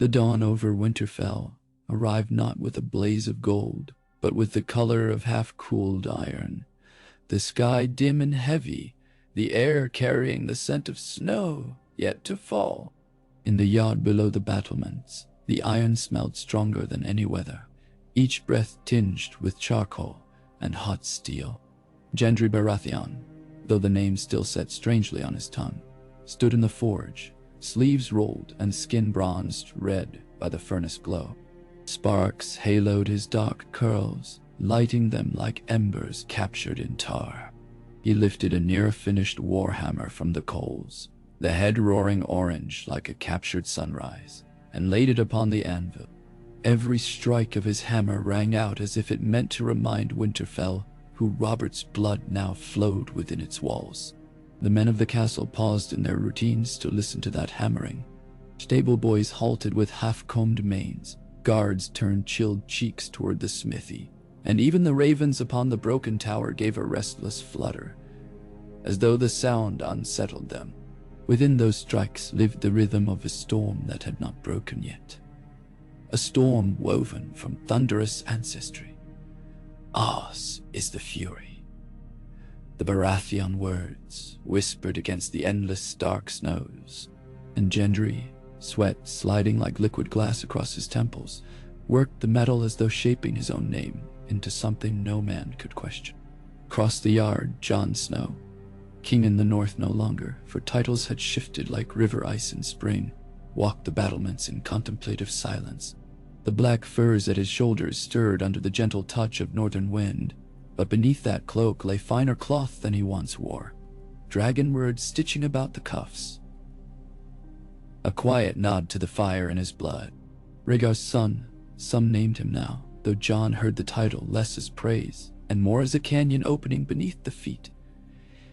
The dawn over Winterfell arrived not with a blaze of gold, but with the color of half-cooled iron. The sky dim and heavy, the air carrying the scent of snow yet to fall. In the yard below the battlements, the iron smelled stronger than any weather, each breath tinged with charcoal and hot steel. Gendry Baratheon, though the name still sat strangely on his tongue, stood in the forge, sleeves rolled and skin bronzed red by the furnace glow. Sparks haloed his dark curls, lighting them like embers captured in tar. He lifted a near-finished warhammer from the coals, the head roaring orange like a captured sunrise, and laid it upon the anvil. Every strike of his hammer rang out as if it meant to remind Winterfell who Robert's blood now flowed within its walls. The men of the castle paused in their routines to listen to that hammering. Stable boys halted with half-combed manes, guards turned chilled cheeks toward the smithy, and even the ravens upon the broken tower gave a restless flutter, as though the sound unsettled them. Within those strikes lived the rhythm of a storm that had not broken yet. A storm woven from thunderous ancestry. Ours is the fury. The Baratheon words whispered against the endless dark snows, and Gendry, sweat sliding like liquid glass across his temples, worked the metal as though shaping his own name into something no man could question. Across the yard, Jon Snow, king in the north no longer, for titles had shifted like river ice in spring, walked the battlements in contemplative silence. The black furs at his shoulders stirred under the gentle touch of northern wind, but beneath that cloak lay finer cloth than he once wore, dragon words stitching about the cuffs. A quiet nod to the fire in his blood. Rhaegar's son, some named him now, though Jon heard the title less as praise and more as a canyon opening beneath the feet.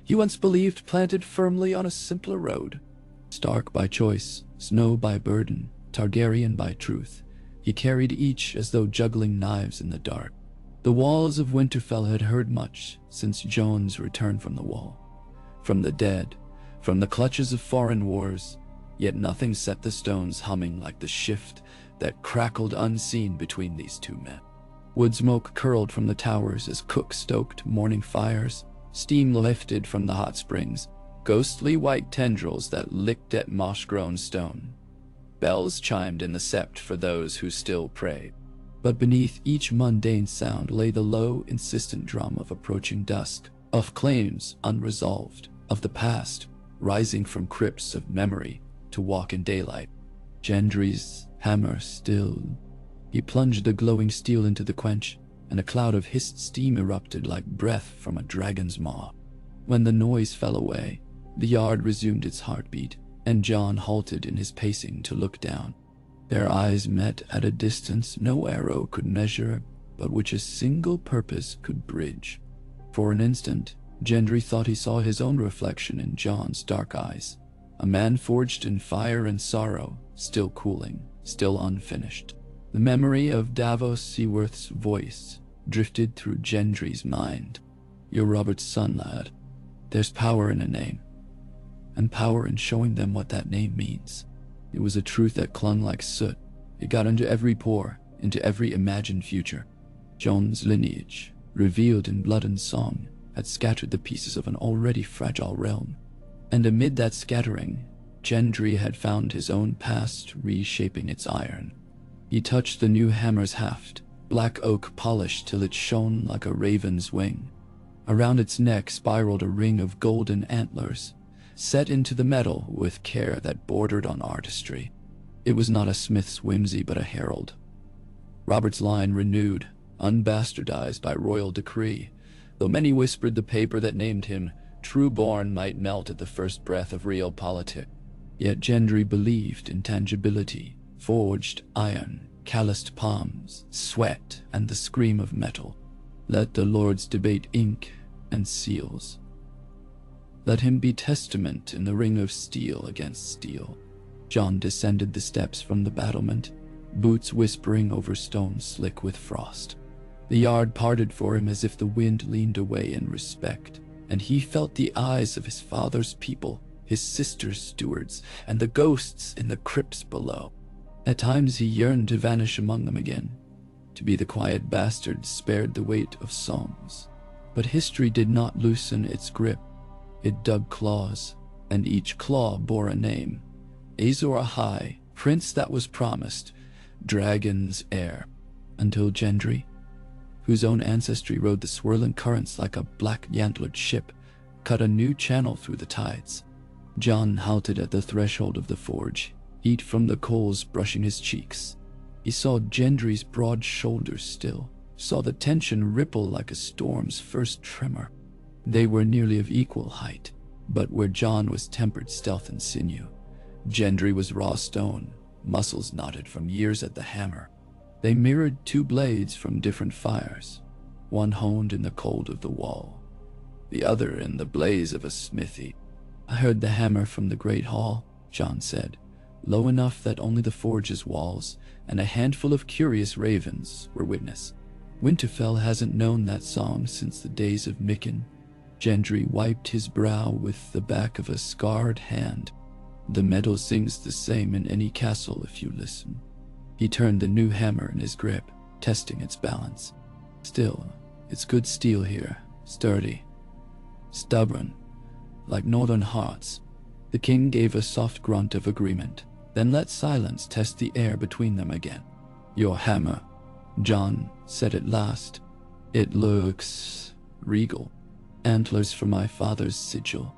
He once believed planted firmly on a simpler road. Stark by choice, Snow by burden, Targaryen by truth. He carried each as though juggling knives in the dark. The walls of Winterfell had heard much since Jon's return from the wall. From the dead, from the clutches of foreign wars, yet nothing set the stones humming like the shift that crackled unseen between these two men. Wood smoke curled from the towers as cooks stoked morning fires, steam lifted from the hot springs, ghostly white tendrils that licked at moss-grown stone. Bells chimed in the sept for those who still prayed. But beneath each mundane sound lay the low, insistent drum of approaching dusk, of claims unresolved, of the past, rising from crypts of memory to walk in daylight. Gendry's hammer stilled. He plunged the glowing steel into the quench, and a cloud of hissed steam erupted like breath from a dragon's maw. When the noise fell away, the yard resumed its heartbeat, and Jon halted in his pacing to look down. Their eyes met at a distance no arrow could measure, but which a single purpose could bridge. For an instant, Gendry thought he saw his own reflection in Jon's dark eyes, a man forged in fire and sorrow, still cooling, still unfinished. The memory of Davos Seaworth's voice drifted through Gendry's mind. "You're Robert's son, lad. There's power in a name, and power in showing them what that name means." It was a truth that clung like soot. It got into every pore, into every imagined future. Jon's lineage, revealed in blood and song, had scattered the pieces of an already fragile realm. And amid that scattering, Gendry had found his own past reshaping its iron. He touched the new hammer's haft, black oak polished till it shone like a raven's wing. Around its neck spiraled a ring of golden antlers, set into the metal with care that bordered on artistry. It was not a smith's whimsy but a herald. Robert's line renewed, unbastardized by royal decree, though many whispered the paper that named him true-born might melt at the first breath of real politic. Yet Gendry believed in tangibility, forged iron, calloused palms, sweat, and the scream of metal. Let the lords debate ink and seals. Let him be testament in the ring of steel against steel. Jon descended the steps from the battlement, boots whispering over stone slick with frost. The yard parted for him as if the wind leaned away in respect, and he felt the eyes of his father's people, his sister's stewards, and the ghosts in the crypts below. At times he yearned to vanish among them again, to be the quiet bastard spared the weight of songs. But history did not loosen its grip. It dug claws, and each claw bore a name. Azor Ahai, prince that was promised, dragon's heir, until Gendry, whose own ancestry rode the swirling currents like a black-antlered ship, cut a new channel through the tides. Jon halted at the threshold of the forge, heat from the coals brushing his cheeks. He saw Gendry's broad shoulders still, saw the tension ripple like a storm's first tremor. They were nearly of equal height, but where Jon was tempered stealth and sinew, Gendry was raw stone, muscles knotted from years at the hammer. They mirrored two blades from different fires, one honed in the cold of the wall, the other in the blaze of a smithy. "I heard the hammer from the great hall," Jon said, low enough that only the forge's walls and a handful of curious ravens were witness. "Winterfell hasn't known that song since the days of Mikken." Gendry wiped his brow with the back of a scarred hand. "The meadow sings the same in any castle if you listen." He turned the new hammer in his grip, testing its balance. "Still, it's good steel here, sturdy, stubborn, like northern hearts." The king gave a soft grunt of agreement, then let silence test the air between them again. "Your hammer," Jon said at last. "It looks regal. Antlers for my father's sigil."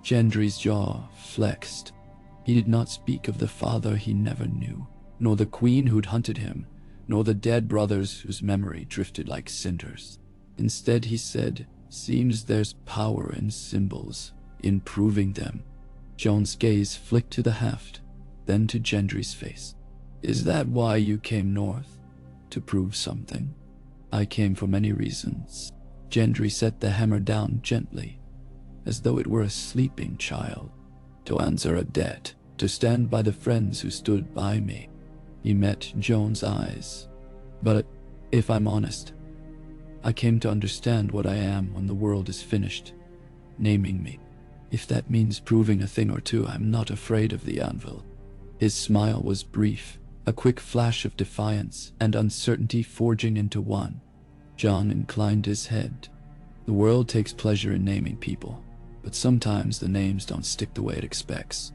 Gendry's jaw flexed. He did not speak of the father he never knew, nor the queen who'd hunted him, nor the dead brothers whose memory drifted like cinders. Instead he said, "Seems there's power in symbols, in proving them." Jon's gaze flicked to the haft, then to Gendry's face. "Is that why you came north? To prove something?" "I came for many reasons." Gendry set the hammer down gently, as though it were a sleeping child. "To answer a debt, to stand by the friends who stood by me." He met Jon's eyes. "But if I'm honest, I came to understand what I am when the world is finished naming me. If that means proving a thing or two, I'm not afraid of the anvil." His smile was brief, a quick flash of defiance and uncertainty forging into one. Jon inclined his head. "The world takes pleasure in naming people, but sometimes the names don't stick the way it expects."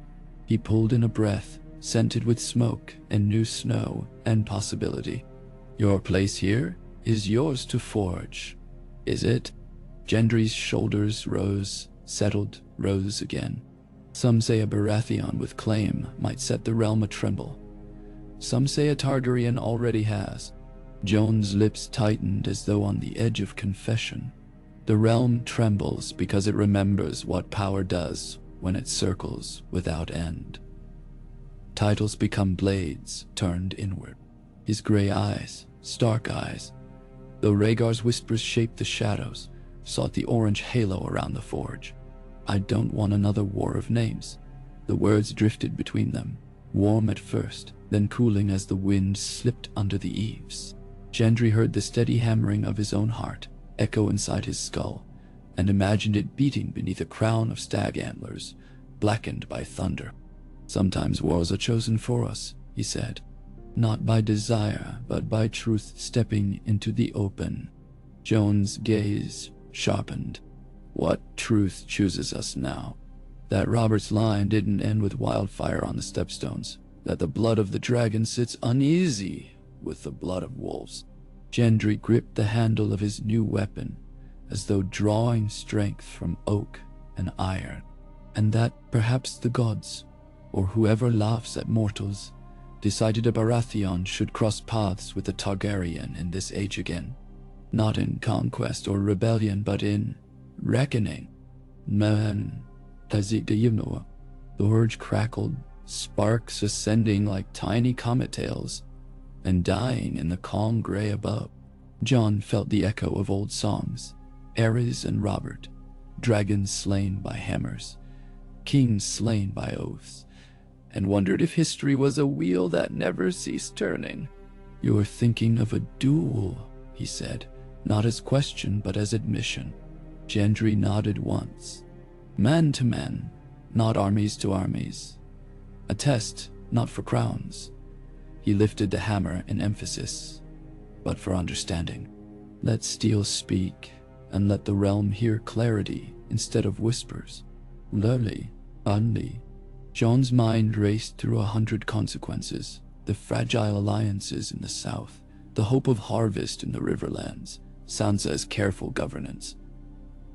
He pulled in a breath, scented with smoke and new snow and possibility. "Your place here is yours to forge, is it?" Gendry's shoulders rose, settled, rose again. "Some say a Baratheon with claim might set the realm a-tremble. Some say a Targaryen already has." Jon's lips tightened as though on the edge of confession. "The realm trembles because it remembers what power does when it circles without end. Titles become blades turned inward." His gray eyes, stark eyes, though Rhaegar's whispers shaped the shadows, sought the orange halo around the forge. "I don't want another war of names." The words drifted between them, warm at first, then cooling as the wind slipped under the eaves. Gendry heard the steady hammering of his own heart echo inside his skull, and imagined it beating beneath a crown of stag antlers, blackened by thunder. "Sometimes wars are chosen for us," he said. "Not by desire, but by truth stepping into the open." Jon's gaze sharpened. "What truth chooses us now? That Robert's line didn't end with wildfire on the stepstones, that the blood of the dragon sits uneasy with the blood of wolves." Gendry gripped the handle of his new weapon, as though drawing strength from oak and iron. "And that perhaps the gods, or whoever laughs at mortals, decided a Baratheon should cross paths with a Targaryen in this age again. Not in conquest or rebellion, but in reckoning." "Man, the forge crackled, sparks ascending like tiny comet tails, and dying in the calm gray above. Jon felt the echo of old songs, Ares and Robert, dragons slain by hammers, kings slain by oaths, and wondered if history was a wheel that never ceased turning. "You're thinking of a duel," he said, not as question but as admission. Gendry nodded once. "Man to man, not armies to armies. A test, not for crowns." He lifted the hammer in emphasis, but for understanding. Let steel speak, and let the realm hear clarity instead of whispers. Lurly, Unli. Jon's mind raced through 100 consequences, the fragile alliances in the south, the hope of harvest in the riverlands, Sansa's careful governance,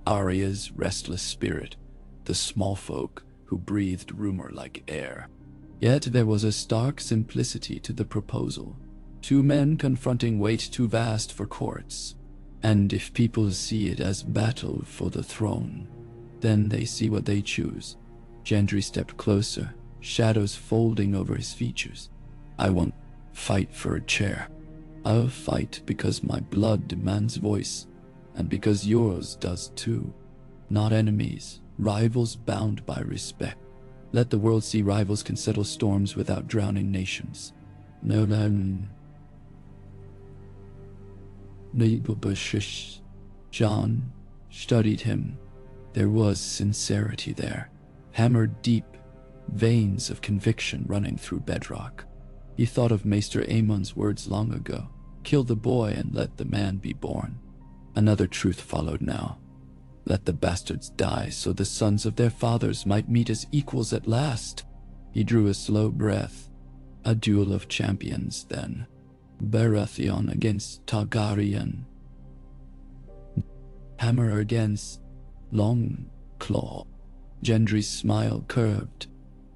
Arya's restless spirit, the small folk who breathed rumor like air. Yet there was a stark simplicity to the proposal. Two men confronting weight too vast for courts. And if people see it as battle for the throne, then they see what they choose. Gendry stepped closer, shadows folding over his features. I won't fight for a chair. I'll fight because my blood demands voice, and because yours does too. Not enemies, rivals bound by respect. Let the world see rivals can settle storms without drowning nations. No, Jon studied him. There was sincerity there, hammered deep, veins of conviction running through bedrock. He thought of Maester Aemon's words long ago. Kill the boy and let the man be born. Another truth followed now. Let the bastards die so the sons of their fathers might meet as equals at last. He drew a slow breath. A duel of champions, then. Baratheon against Targaryen. Hammer against Long Claw. Gendry's smile curved.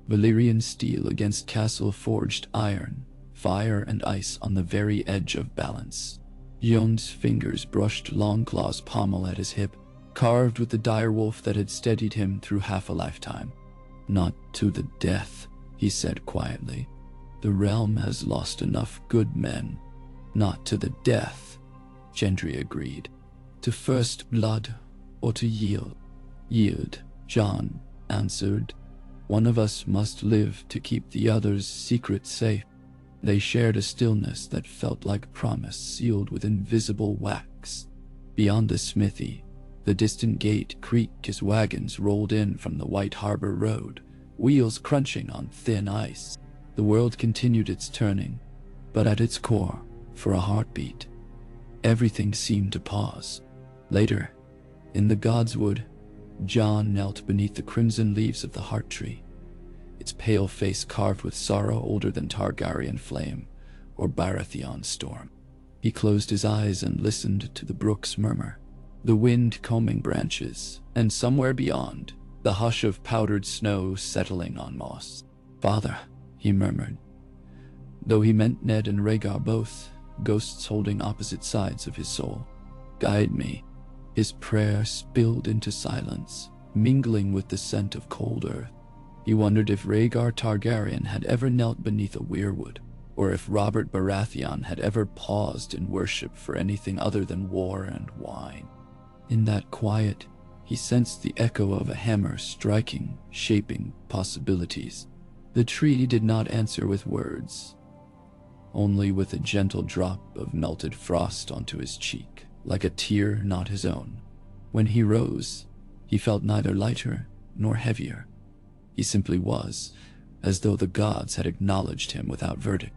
Valyrian steel against castle-forged iron. Fire and ice on the very edge of balance. Jon's fingers brushed Longclaw's pommel at his hip, carved with the direwolf that had steadied him through half a lifetime. Not to the death, he said quietly. The realm has lost enough good men. Not to the death, Gendry agreed. To first blood, or to yield? Yield, Jon answered. One of us must live to keep the other's secret safe. They shared a stillness that felt like promise sealed with invisible wax. Beyond the smithy, the distant gate creaked as wagons rolled in from the White Harbor Road, wheels crunching on thin ice. The world continued its turning, but at its core, for a heartbeat, everything seemed to pause. Later, in the Godswood, Jon knelt beneath the crimson leaves of the heart tree, its pale face carved with sorrow older than Targaryen flame or Baratheon storm. He closed his eyes and listened to the brook's murmur, the wind combing branches, and somewhere beyond, the hush of powdered snow settling on moss. Father, he murmured, though he meant Ned and Rhaegar both, ghosts holding opposite sides of his soul. Guide me. His prayer spilled into silence, mingling with the scent of cold earth. He wondered if Rhaegar Targaryen had ever knelt beneath a weirwood, or if Robert Baratheon had ever paused in worship for anything other than war and wine. In that quiet, he sensed the echo of a hammer striking, shaping possibilities. The tree did not answer with words, only with a gentle drop of melted frost onto his cheek, like a tear not his own. When he rose, he felt neither lighter nor heavier. He simply was, as though the gods had acknowledged him without verdict.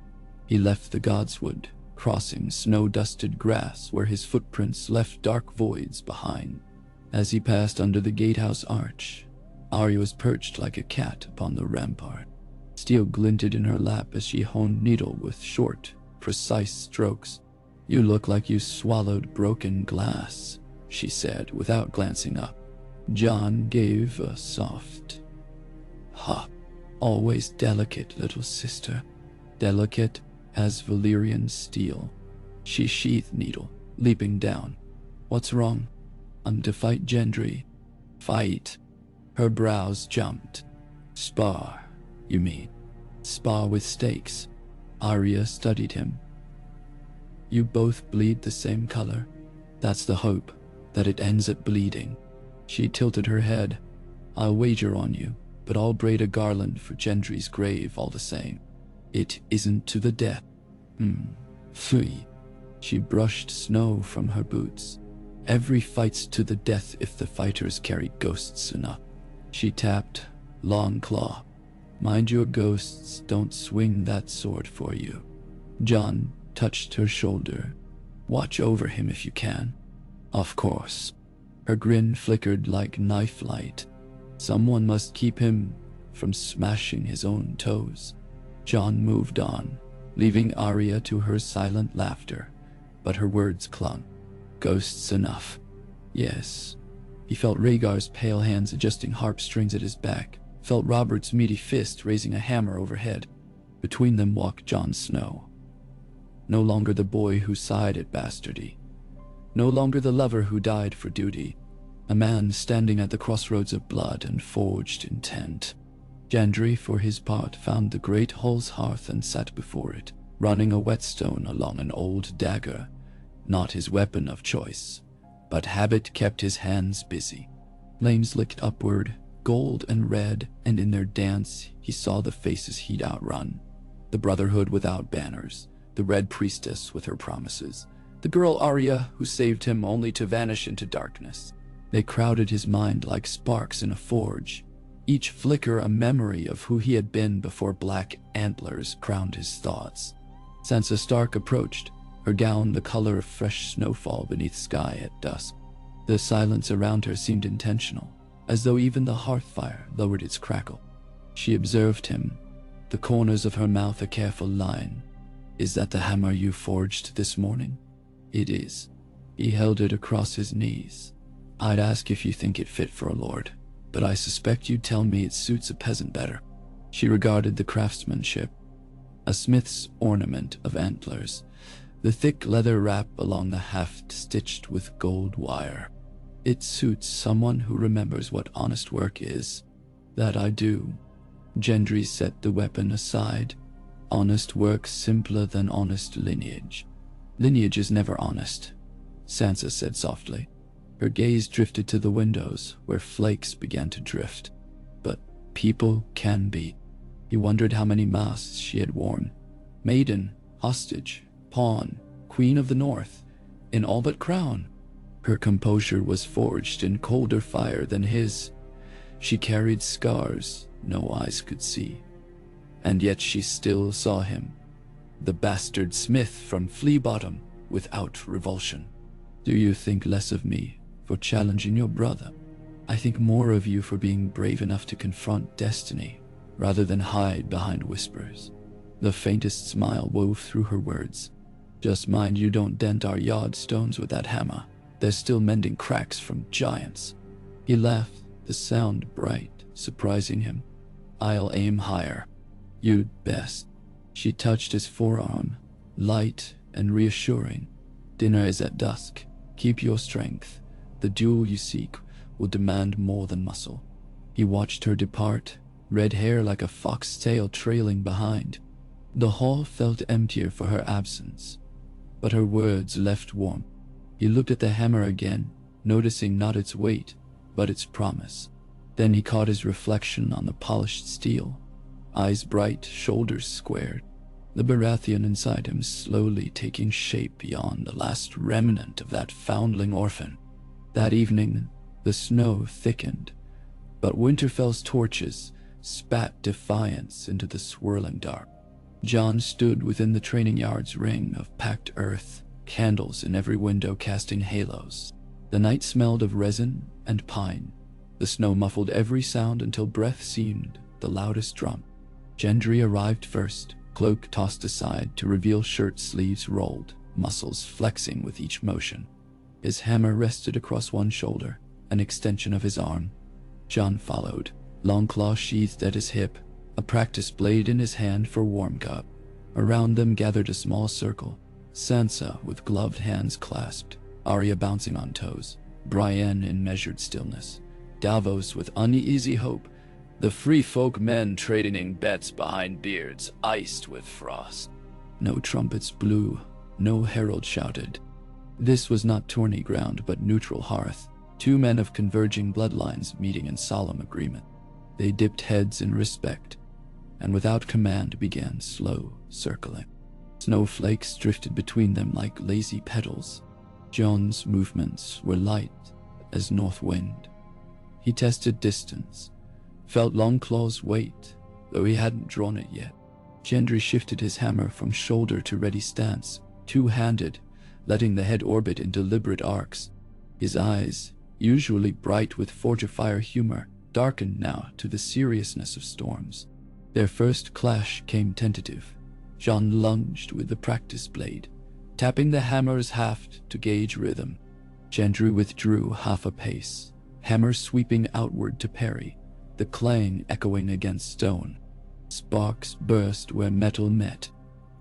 He left the Godswood, crossing snow-dusted grass where his footprints left dark voids behind. As he passed under the gatehouse arch, Arya was perched like a cat upon the rampart. Steel glinted in her lap as she honed needle with short, precise strokes. You look like you swallowed broken glass, she said without glancing up. Jon gave a soft hop. Always delicate, little sister. Delicate as Valyrian steel. She sheathed needle, leaping down. What's wrong? I'm to fight Gendry. Fight. Her brows jumped. Spar, you mean? Spar with stakes. Arya studied him. You both bleed the same color. That's the hope, that it ends at bleeding. She tilted her head. I'll wager on you, but I'll braid a garland for Gendry's grave all the same. It isn't to the death. Pfui. She brushed snow from her boots. Every fight's to the death if the fighters carry ghosts enough. She tapped Longclaw. Mind your ghosts don't swing that sword for you. Jon touched her shoulder. "Watch over him if you can." "Of course." Her grin flickered like knife light. "Someone must keep him from smashing his own toes." Jon moved on, leaving Arya to her silent laughter, but her words clung. "Ghosts enough." "Yes." He felt Rhaegar's pale hands adjusting harp strings at his back, felt Robert's meaty fist raising a hammer overhead. Between them walked Jon Snow. No longer the boy who sighed at bastardy. No longer the lover who died for duty. A man standing at the crossroads of blood and forged intent. Gendry, for his part, found the great hall's hearth and sat before it, running a whetstone along an old dagger. Not his weapon of choice, but habit kept his hands busy. Flames licked upward, gold and red, and in their dance he saw the faces he'd outrun. The Brotherhood without banners, the Red Priestess with her promises, the girl Arya who saved him only to vanish into darkness. They crowded his mind like sparks in a forge, each flicker a memory of who he had been before black antlers crowned his thoughts. Sansa Stark approached, her gown the color of fresh snowfall beneath sky at dusk. The silence around her seemed intentional, as though even the hearth fire lowered its crackle. She observed him, the corners of her mouth a careful line. "Is that the hammer you forged this morning?" "It is." He held it across his knees. "I'd ask if you think it fit for a lord, but I suspect you'd tell me it suits a peasant better." She regarded the craftsmanship. A smith's ornament of antlers, the thick leather wrap along the haft stitched with gold wire. "It suits someone who remembers what honest work is." "That I do." Gendry set the weapon aside. "Honest work simpler than honest lineage." "Lineage is never honest," Sansa said softly. Her gaze drifted to the windows, where flakes began to drift. "But people can be." He wondered how many masks she had worn. Maiden, hostage, pawn, queen of the north, in all but crown. Her composure was forged in colder fire than his. She carried scars no eyes could see. And yet she still saw him, the bastard smith from Flea Bottom, without revulsion. "Do you think less of me for challenging your brother? I think more of you for being brave enough to confront destiny, rather than hide behind whispers." The faintest smile wove through her words. "Just mind you don't dent our yard stones with that hammer. They're still mending cracks from giants." He laughed, the sound bright, surprising him. "I'll aim higher." "You'd best." She touched his forearm, light and reassuring. "Dinner is at dusk. Keep your strength. The duel you seek will demand more than muscle." He watched her depart, red hair like a fox tail trailing behind. The hall felt emptier for her absence, but her words left warmth. He looked at the hammer again, noticing not its weight, but its promise. Then he caught his reflection on the polished steel. Eyes bright, shoulders squared. The Baratheon inside him slowly taking shape beyond the last remnant of that foundling orphan. That evening, the snow thickened, but Winterfell's torches spat defiance into the swirling dark. Jon stood within the training yard's ring of packed earth, candles in every window casting halos. The night smelled of resin and pine. The snow muffled every sound until breath seemed the loudest drum. Gendry arrived first, cloak tossed aside to reveal shirt sleeves rolled, muscles flexing with each motion. His hammer rested across one shoulder, an extension of his arm. Jon followed, long claw sheathed at his hip, a practice blade in his hand for warm cup. Around them gathered a small circle, Sansa with gloved hands clasped, Arya bouncing on toes, Brienne in measured stillness, Davos with uneasy hope, the free folk men trading bets behind beards iced with frost. No trumpets blew, no herald shouted. This was not tourney ground but neutral hearth, two men of converging bloodlines meeting in solemn agreement. They dipped heads in respect, and without command began slow circling. Snowflakes drifted between them like lazy petals. Jon's movements were light as north wind. He tested distance, felt Longclaw's weight, though he hadn't drawn it yet. Gendry shifted his hammer from shoulder to ready stance, two-handed, letting the head orbit in deliberate arcs. His eyes, usually bright with forge-of-fire humor, darkened now to the seriousness of storms. Their first clash came tentative. JON lunged with the practice blade, tapping the hammer's haft to gauge rhythm. Gendry withdrew half a pace, hammer sweeping outward to parry, the clang echoing against stone. Sparks burst where metal met.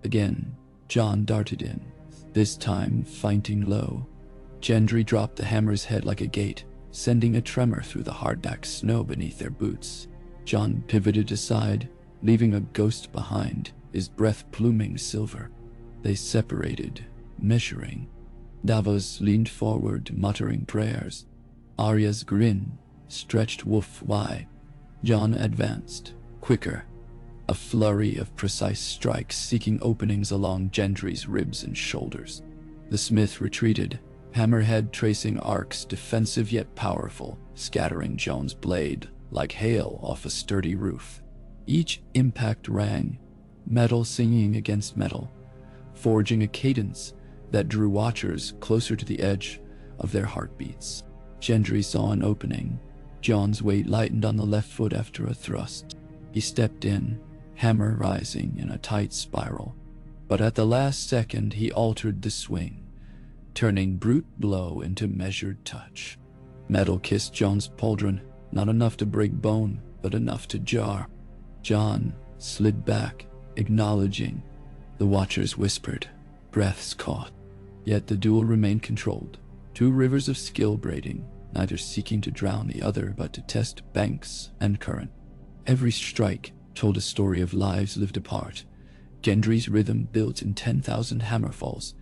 Again, JON darted in, this time feinting low. Gendry dropped the hammer's head like a gate, sending a tremor through the hardback snow beneath their boots. JON pivoted aside, leaving a ghost behind, his breath pluming silver. They separated, measuring. Davos leaned forward, muttering prayers. Arya's grin stretched wolf-wide. JON advanced, quicker. A flurry of precise strikes seeking openings along Gendry's ribs and shoulders. The smith retreated, hammerhead tracing arcs defensive yet powerful, scattering JON's blade like hail off a sturdy roof. Each impact rang, metal singing against metal, forging a cadence that drew watchers closer to the edge of their heartbeats. Gendry saw an opening. JON's weight lightened on the left foot after a thrust. He stepped in, hammer rising in a tight spiral. But at the last second he altered the swing, turning brute blow into measured touch. Metal kissed JON's pauldron, not enough to break bone, but enough to jar. JON slid back, acknowledging. The watchers whispered, breaths caught. Yet the duel remained controlled. Two rivers of skill braiding, neither seeking to drown the other but to test banks and current. Every strike told a story of lives lived apart. Gendry's rhythm built in 10,000 hammerfalls.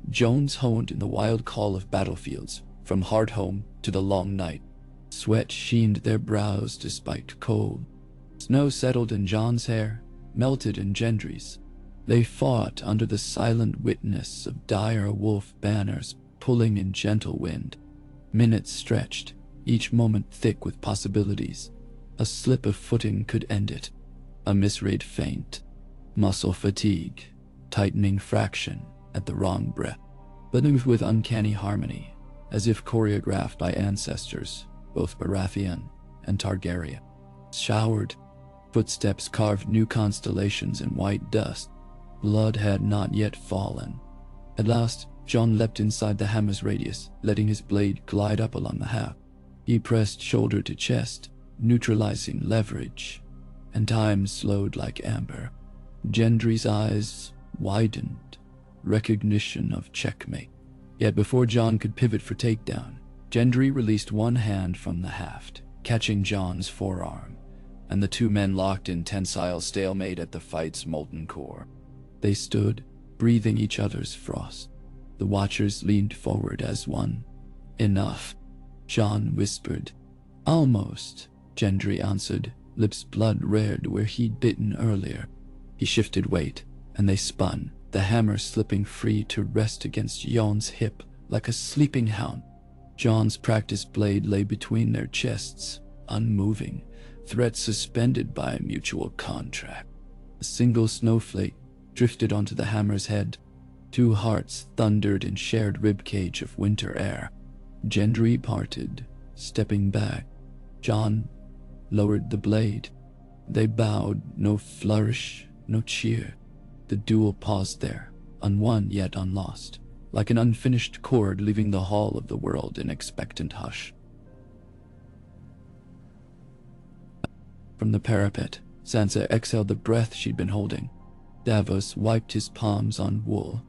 JON's honed in the wild call of battlefields, from Hardhome to the long night. Sweat sheened their brows despite cold. Snow settled in JON's hair, melted in Gendry's. They fought under the silent witness of dire wolf banners pulling in gentle wind. Minutes stretched, each moment thick with possibilities. A slip of footing could end it. A misread feint. Muscle fatigue, tightening fraction at the wrong breath. But moved with uncanny harmony, as if choreographed by ancestors, both Baratheon and Targaryen. Showered, footsteps carved new constellations in white dust. Blood had not yet fallen. At last, JON leapt inside the hammer's radius, letting his blade glide up along the haft. He pressed shoulder to chest, neutralizing leverage, and time slowed like amber. Gendry's eyes widened, recognition of checkmate. Yet before JON could pivot for takedown, Gendry released one hand from the haft, catching JON's forearm, and the two men locked in tensile stalemate at the fight's molten core. They stood, breathing each other's frost. The watchers leaned forward as one. Enough, JON whispered. Almost, Gendry answered, lips blood-red where he'd bitten earlier. He shifted weight, and they spun, the hammer slipping free to rest against JON's hip like a sleeping hound. JON's practice blade lay between their chests, unmoving, threat suspended by a mutual contract. A single snowflake drifted onto the hammer's head. Two hearts thundered in shared ribcage of winter air. Gendry parted, stepping back. JON lowered the blade. They bowed, no flourish, no cheer. The duel paused there, unwon yet unlost, like an unfinished chord leaving the hall of the world in expectant hush. From the parapet, Sansa exhaled the breath she'd been holding. Davos wiped his palms on wool.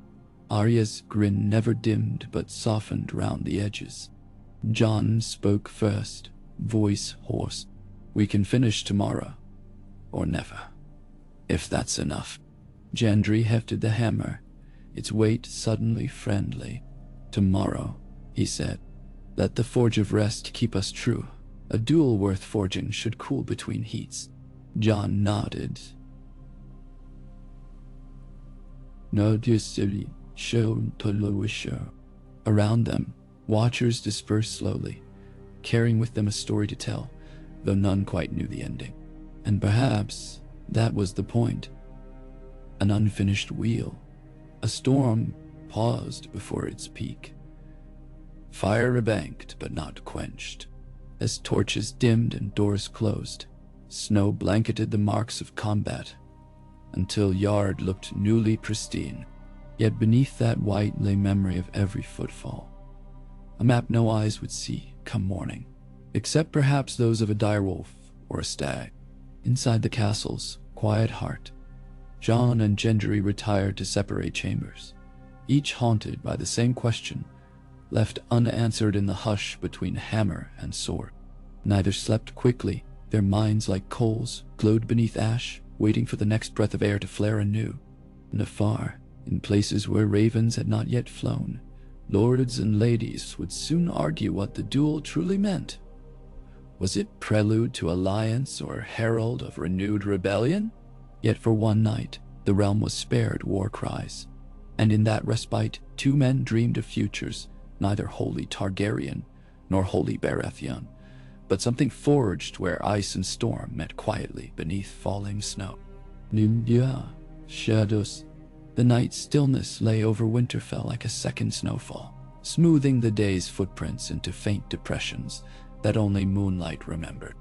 Arya's grin never dimmed but softened round the edges. JON spoke first, voice hoarse. We can finish tomorrow, or never, if that's enough. Gendry hefted the hammer, its weight suddenly friendly. Tomorrow, he said. Let the Forge of Rest keep us true. A duel worth forging should cool between heats. JON nodded. No city shown to Louisher. Around them, watchers dispersed slowly, carrying with them a story to tell, though none quite knew the ending. And perhaps that was the point. an unfinished wheel. A storm paused before its peak. Fire banked but not quenched. As torches dimmed and doors closed, snow blanketed the marks of combat until yard looked newly pristine. Yet beneath that white lay memory of every footfall. A map no eyes would see come morning, except perhaps those of a direwolf or a stag. Inside the castle's quiet heart, JON and GENDRY retired to separate chambers, each haunted by the same question, left unanswered in the hush between hammer and sword. Neither slept quickly. Their minds, like coals, glowed beneath ash, waiting for the next breath of air to flare anew. And afar, in places where ravens had not yet flown, lords and ladies would soon argue what the duel truly meant. Was it prelude to alliance or herald of renewed rebellion? Yet for one night, the realm was spared war cries, and in that respite, two men dreamed of futures, neither wholly Targaryen nor wholly Baratheon, but something forged where ice and storm met quietly beneath falling snow. Shadows. The night's stillness lay over Winterfell like a second snowfall, smoothing the day's footprints into faint depressions that only moonlight remembered.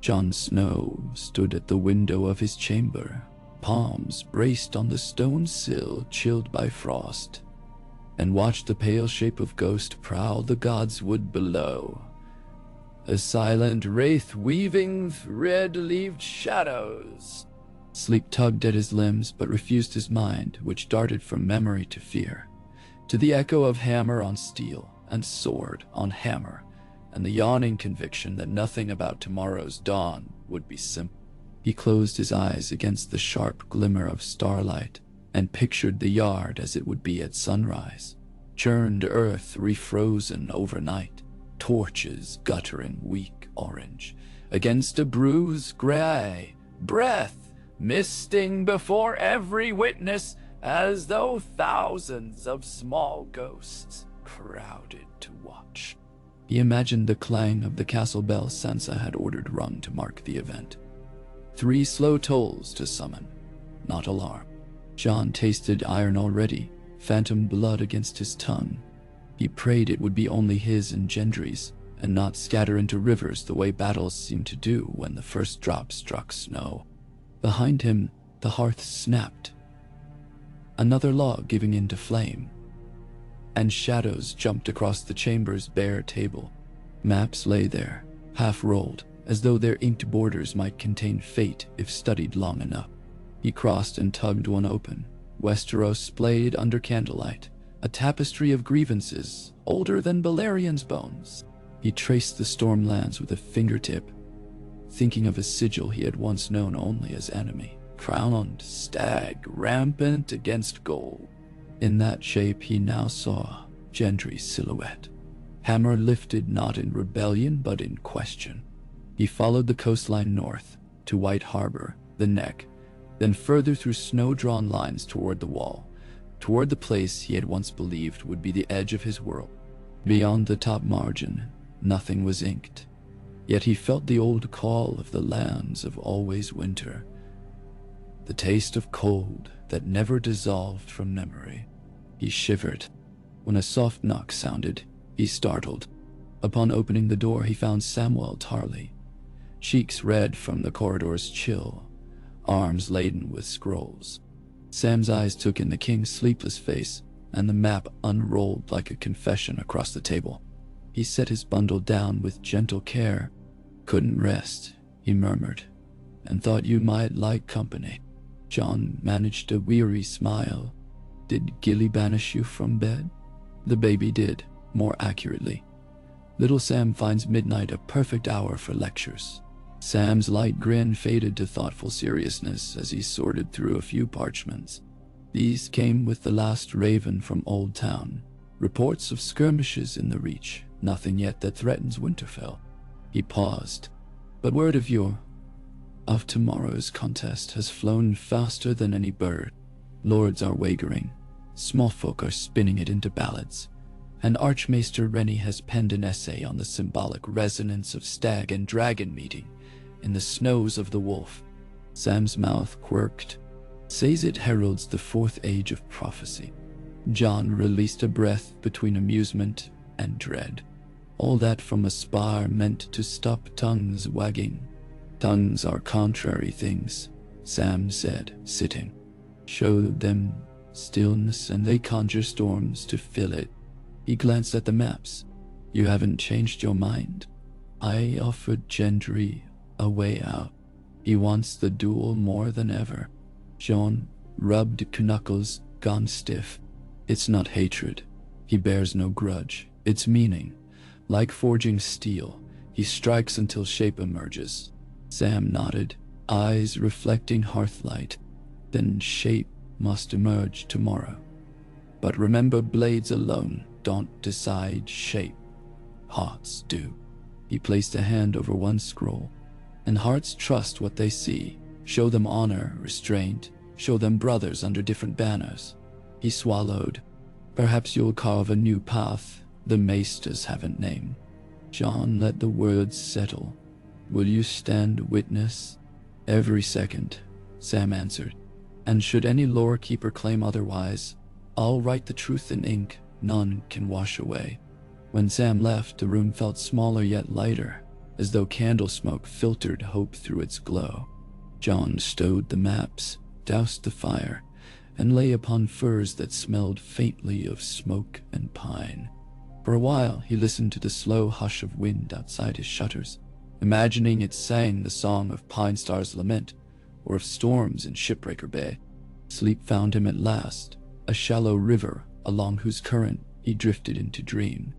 Jon Snow stood at the window of his chamber, palms braced on the stone sill chilled by frost, and watched the pale shape of ghost prowl the gods' wood below. A silent wraith weaving red-leaved shadows. Sleep tugged at his limbs but refused his mind, which darted from memory to fear, to the echo of hammer on steel and sword on hammer, and the yawning conviction that nothing about tomorrow's dawn would be simple. He closed his eyes against the sharp glimmer of starlight and pictured the yard as it would be at sunrise. Churned earth refrozen overnight, torches guttering weak orange against a bruised gray, breath misting before every witness as though thousands of small ghosts crowded to watch. He imagined the clang of the castle bell Sansa had ordered rung to mark the event. 3 slow tolls to summon, not alarm. Jon tasted iron already, phantom blood against his tongue. He prayed it would be only his and Gendry's, and not scatter into rivers the way battles seemed to do when the first drop struck snow. Behind him, the hearth snapped, another log giving in to flame, and shadows jumped across the chamber's bare table. Maps lay there, half-rolled, as though their inked borders might contain fate if studied long enough. He crossed and tugged one open. Westeros splayed under candlelight, a tapestry of grievances older than Balerion's bones. He traced the stormlands with a fingertip, thinking of a sigil he had once known only as enemy. Crowned stag rampant against gold. In that shape he now saw Gendry's silhouette, hammer lifted not in rebellion but in question. He followed the coastline north to White Harbor, the Neck, then further through snow-drawn lines toward the wall, toward the place he had once believed would be the edge of his world. Beyond the top margin, nothing was inked. Yet he felt the old call of the lands of always winter, the taste of cold that never dissolved from memory. He shivered. When a soft knock sounded, he startled. Upon opening the door, he found Samwell Tarly, cheeks red from the corridor's chill, arms laden with scrolls. Sam's eyes took in the king's sleepless face, and the map unrolled like a confession across the table. He set his bundle down with gentle care. "Couldn't rest," he murmured, "and thought you might like company." Jon managed a weary smile. "Did Gilly banish you from bed?" "The baby did, more accurately. Little Sam finds midnight a perfect hour for lectures." Sam's light grin faded to thoughtful seriousness as he sorted through a few parchments. These came with the last raven from Old Town. Reports of skirmishes in the Reach, nothing yet that threatens Winterfell. He paused. "But word of tomorrow's contest has flown faster than any bird. Lords are wagering, small folk are spinning it into ballads, and Archmaester Rennie has penned an essay on the symbolic resonance of stag and dragon meeting in the snows of the wolf." Sam's mouth quirked. says it heralds the fourth age of prophecy. JON released a breath between amusement and dread. All that from a spar meant to stop tongues wagging. Tongues are contrary things, Sam said, sitting. Show them stillness and they conjure storms to fill it. He glanced at the maps. You haven't changed your mind. I offered Gendry a way out. He wants the duel more than ever. JON rubbed knuckles, gone stiff. It's not hatred. He bears no grudge. It's meaning. Like forging steel, he strikes until shape emerges. Sam nodded, eyes reflecting hearthlight. Then shape must emerge tomorrow. But remember, blades alone don't decide shape. Hearts do. He placed a hand over one scroll. And hearts trust what they see. Show them honor, restraint. Show them brothers under different banners. He swallowed. Perhaps you'll carve a new path the maesters haven't named. JON let the words settle. Will you stand witness? Every second, Sam answered. And should any lore keeper claim otherwise, I'll write the truth in ink none can wash away. When Sam left, the room felt smaller yet lighter, as though candle smoke filtered hope through its glow. JON stowed the maps, doused the fire, and lay upon furs that smelled faintly of smoke and pine. For a while he listened to the slow hush of wind outside his shutters, imagining it sang the song of Pine Star's lament, or of storms in Shipbreaker Bay. Sleep found him at last, a shallow river along whose current he drifted into dream.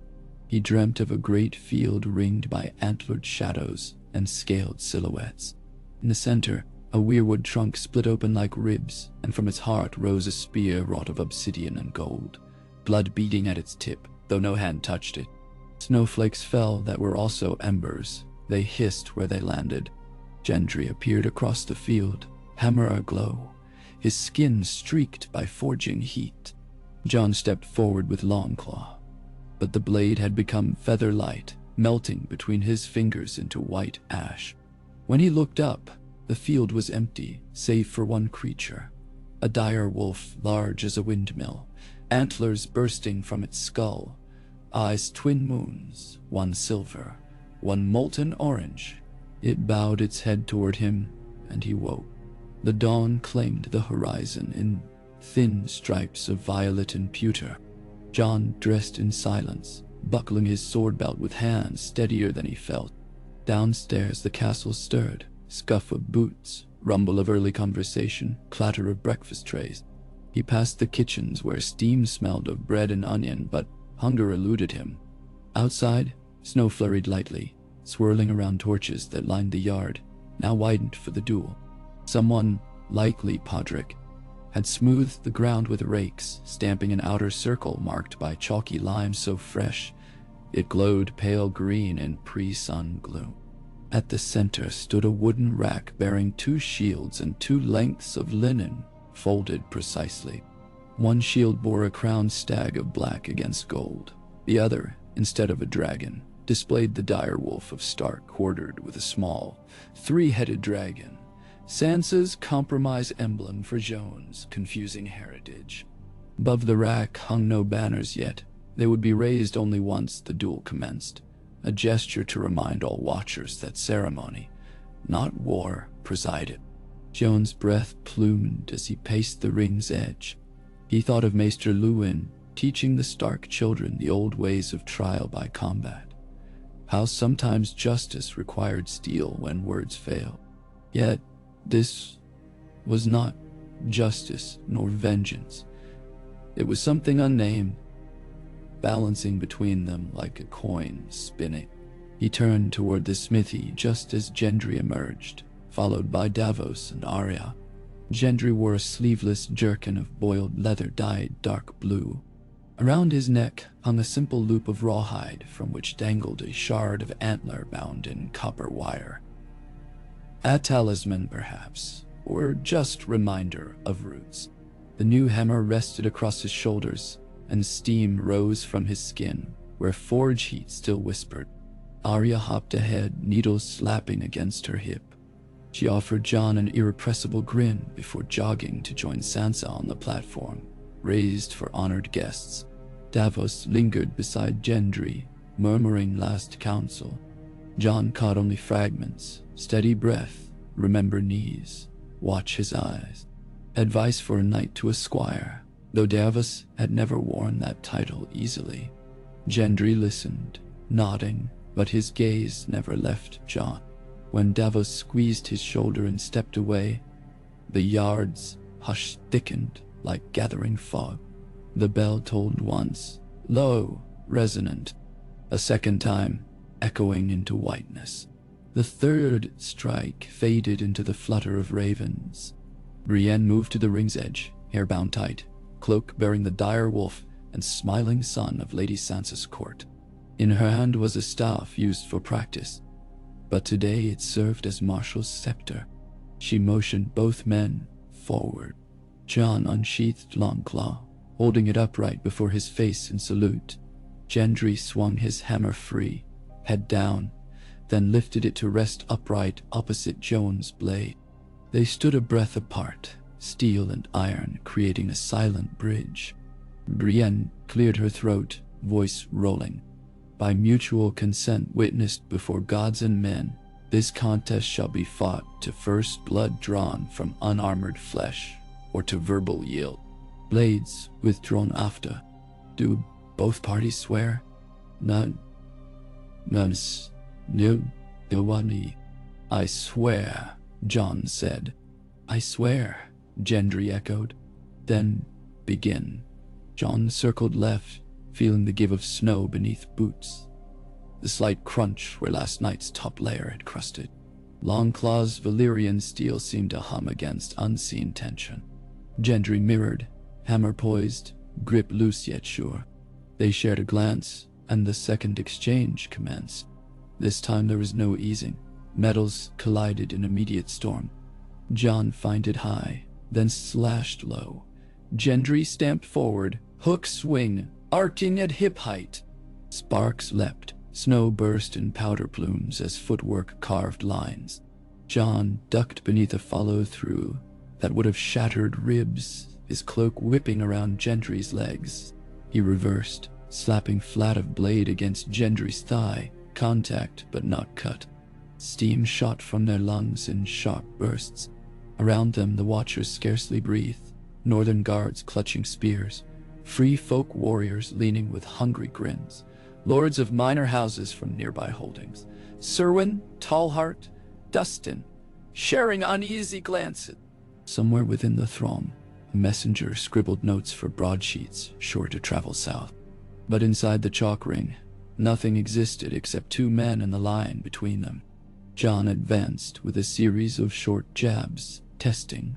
He dreamt of a great field ringed by antlered shadows and scaled silhouettes. In the center, a weirwood trunk split open like ribs, and from its heart rose a spear wrought of obsidian and gold, blood beating at its tip, though no hand touched it. Snowflakes fell that were also embers. They hissed where they landed. Gendry appeared across the field, hammer aglow, his skin streaked by forging heat. JON stepped forward with Longclaw, but the blade had become feather-light, melting between his fingers into white ash. When he looked up, the field was empty, save for one creature, a dire wolf large as a windmill, antlers bursting from its skull, eyes twin moons, one silver, one molten orange. It bowed its head toward him, and he woke. The dawn claimed the horizon in thin stripes of violet and pewter. JON dressed in silence, buckling his sword belt with hands steadier than he felt. Downstairs the castle stirred, scuff of boots, rumble of early conversation, clatter of breakfast trays. He passed the kitchens where steam smelled of bread and onion, but hunger eluded him. Outside, snow flurried lightly, swirling around torches that lined the yard, now widened for the duel. Someone, likely Podrick, had smoothed the ground with rakes, stamping an outer circle marked by chalky lime so fresh it glowed pale green in pre-sun gloom. At the center stood a wooden rack bearing 2 shields and 2 lengths of linen, folded precisely. One shield bore a crowned stag of black against gold. The other, instead of a dragon, displayed the dire wolf of Stark quartered with a small, 3-headed dragon, Sansa's compromise emblem for JON's confusing heritage. Above the rack hung no banners yet. They would be raised only once the duel commenced, a gesture to remind all watchers that ceremony, not war, presided. JON's breath plumed as he paced the ring's edge. He thought of Maester Luwin teaching the Stark children the old ways of trial by combat, how sometimes justice required steel when words failed. Yet this was not justice nor vengeance. It was something unnamed, balancing between them like a coin spinning. He turned toward the smithy just as Gendry emerged, followed by Davos and Arya. Gendry wore a sleeveless jerkin of boiled leather dyed dark blue. Around his neck hung a simple loop of rawhide from which dangled a shard of antler bound in copper wire. A talisman, perhaps, or just reminder of roots. The new hammer rested across his shoulders, and steam rose from his skin, where forge heat still whispered. Arya hopped ahead, needles slapping against her hip. She offered Jon an irrepressible grin before jogging to join Sansa on the platform, raised for honored guests. Davos lingered beside Gendry, murmuring last counsel. Jon caught only fragments. Steady breath, remember knees, watch his eyes. Advice for a knight to a squire, though Davos had never worn that title easily. Gendry listened, nodding, but his gaze never left Jon. When Davos squeezed his shoulder and stepped away, the yard's hush thickened like gathering fog. The bell tolled once, low, resonant. A second time, echoing into whiteness. The third strike faded into the flutter of ravens. Brienne moved to the ring's edge, hair bound tight, cloak bearing the dire wolf and smiling son of Lady Sansa's court. In her hand was a staff used for practice, but today it served as Marshal's scepter. She motioned both men forward. Jon unsheathed Longclaw, holding it upright before his face in salute. Gendry swung his hammer free, head down, then lifted it to rest upright opposite Jon's blade. They stood a breath apart, steel and iron creating a silent bridge. Brienne cleared her throat, voice rolling. By mutual consent witnessed before gods and men, this contest shall be fought to first blood drawn from unarmored flesh, or to verbal yield. Blades withdrawn after. Do both parties swear? None. None's new Dewani. I swear, Jon said. I swear, Gendry echoed. Then begin. Jon circled left, feeling the give of snow beneath boots. The slight crunch where last night's top layer had crusted. Longclaw's Valyrian steel seemed to hum against unseen tension. Gendry mirrored, hammer poised, grip loose yet sure. They shared a glance, and the second exchange commenced. This time there was no easing. Metals collided in immediate storm. Jon fined high, then slashed low. Gendry stamped forward, hook swing, arcing at hip height. Sparks leapt, snow burst in powder plumes as footwork carved lines. Jon ducked beneath a follow-through that would have shattered ribs, his cloak whipping around Gendry's legs. He reversed, slapping flat of blade against Gendry's thigh, contact but not cut. Steam shot from their lungs in sharp bursts. Around them the watchers scarcely breathed, northern guards clutching spears, free folk warriors leaning with hungry grins, lords of minor houses from nearby holdings, Serwyn, Tallheart, Dustin, sharing uneasy glances. Somewhere within the throng, a messenger scribbled notes for broadsheets sure to travel south. But inside the chalk ring, nothing existed except two men and the line between them. Jon advanced with a series of short jabs, testing.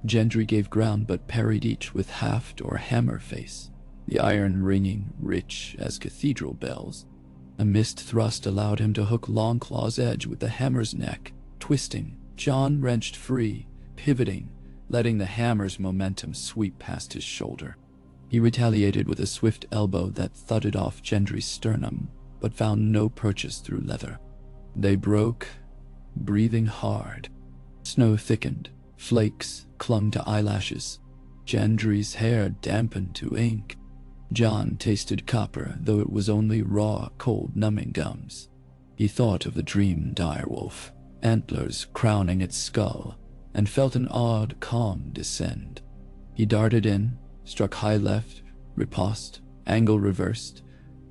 Gendry gave ground but parried each with haft or hammer face, the iron ringing rich as cathedral bells. A missed thrust allowed him to hook Longclaw's edge with the hammer's neck. Twisting, Jon wrenched free, pivoting, letting the hammer's momentum sweep past his shoulder. He retaliated with a swift elbow that thudded off Gendry's sternum, but found no purchase through leather. They broke, breathing hard. Snow thickened, flakes clung to eyelashes. Gendry's hair dampened to ink. Jon tasted copper, though it was only raw, cold, numbing gums. He thought of the dream direwolf, antlers crowning its skull, and felt an odd calm descend. He darted in, struck high left, riposte, angle reversed,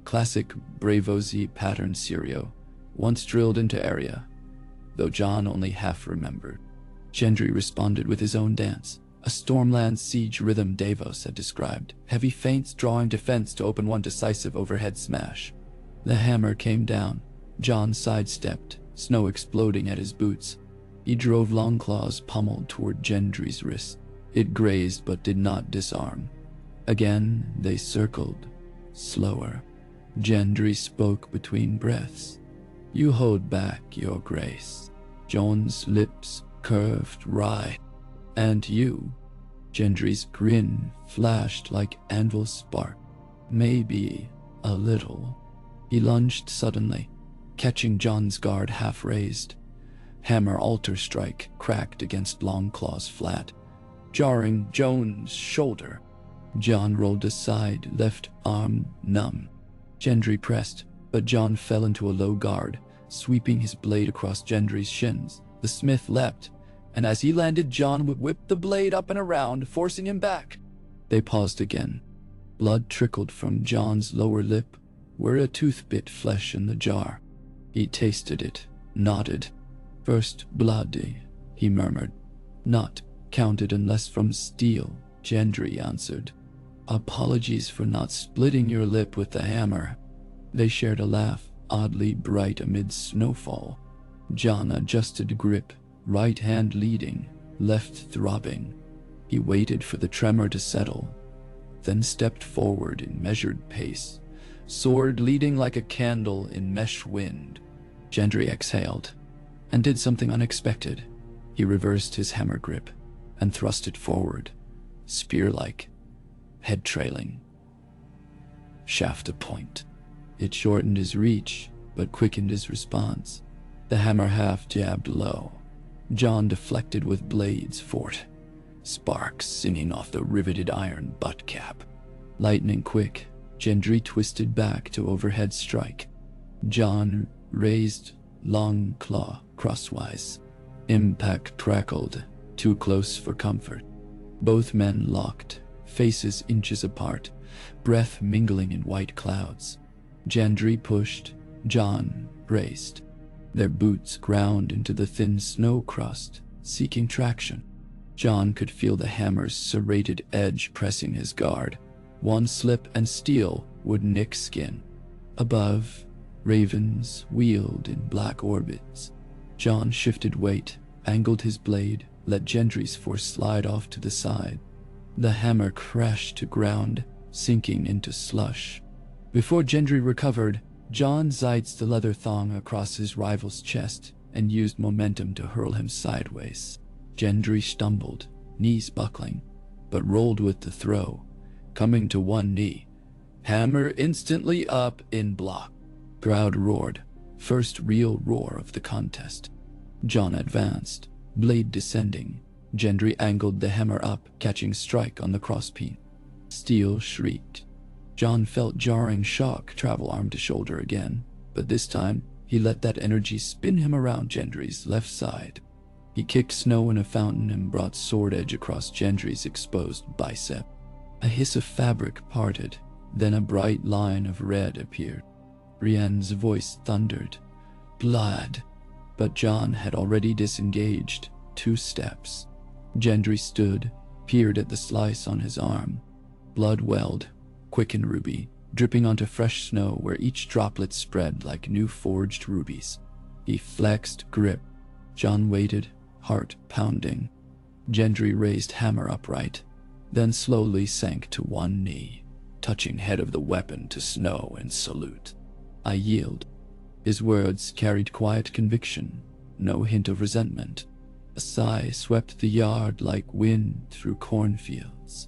classic Bravo Z pattern serial, once drilled into area, though Jon only half remembered. Gendry responded with his own dance, a Stormland siege rhythm Davos had described, heavy feints drawing defense to open one decisive overhead smash. The hammer came down. Jon sidestepped, snow exploding at his boots. He drove Longclaw's pommel toward Gendry's wrist. It grazed but did not disarm. Again they circled, slower. Gendry spoke between breaths. You hold back, your grace. Jon's lips curved wry. And you? Gendry's grin flashed like anvil spark. Maybe a little. He lunged suddenly, catching Jon's guard half raised. Hammer altar strike cracked against Longclaw's flat, jarring JON's shoulder. JON rolled aside, left arm numb. GENDRY pressed, but JON fell into a low guard, sweeping his blade across GENDRY's shins. The smith leapt, and as he landed, JON whipped the blade up and around, forcing him back. They paused again. Blood trickled from JON's lower lip, where a tooth bit flesh in the jar. He tasted it, nodded. "First bloody," he murmured. "Not counted unless from steel," GENDRY answered. "Apologies for not splitting your lip with the hammer." They shared a laugh, oddly bright amid snowfall. JON adjusted grip, right hand leading, left throbbing. He waited for the tremor to settle, then stepped forward in measured pace, sword leading like a candle in mesh wind. GENDRY exhaled and did something unexpected. He reversed his hammer grip and thrust it forward, spear-like, head trailing, shaft a point. It shortened his reach, but quickened his response. The hammer half jabbed low. JON deflected with blades forth, sparks singing off the riveted iron butt cap. Lightning quick, GENDRY twisted back to overhead strike. JON raised long claw crosswise. Impact crackled, too close for comfort. Both men locked, faces inches apart, breath mingling in white clouds. GENDRY pushed, JON braced. Their boots ground into the thin snow crust, seeking traction. JON could feel the hammer's serrated edge pressing his guard. One slip and steel would nick skin. Above, ravens wheeled in black orbits. JON shifted weight, angled his blade, let GENDRY's force slide off to the side. The hammer crashed to ground, sinking into slush. Before GENDRY recovered, JON zitzed the leather thong across his rival's chest and used momentum to hurl him sideways. GENDRY stumbled, knees buckling, but rolled with the throw, coming to one knee. Hammer instantly up in block. Crowd roared, first real roar of the contest. JON advanced, blade descending. GENDRY angled the hammer up, catching strike on the crosspeen. Steel shrieked. JON felt jarring shock travel arm to shoulder again, but this time he let that energy spin him around GENDRY's left side. He kicked snow in a fountain and brought sword edge across GENDRY's exposed bicep. A hiss of fabric parted, then a bright line of red appeared. Brienne's voice thundered, "Blood!" But JON had already disengaged 2 steps. GENDRY stood, peered at the slice on his arm. Blood welled, quick and ruby, dripping onto fresh snow where each droplet spread like new forged rubies. He flexed grip. JON waited, heart pounding. GENDRY raised hammer upright, then slowly sank to one knee, touching head of the weapon to snow in salute. "I yield." His words carried quiet conviction, no hint of resentment. A sigh swept the yard like wind through cornfields.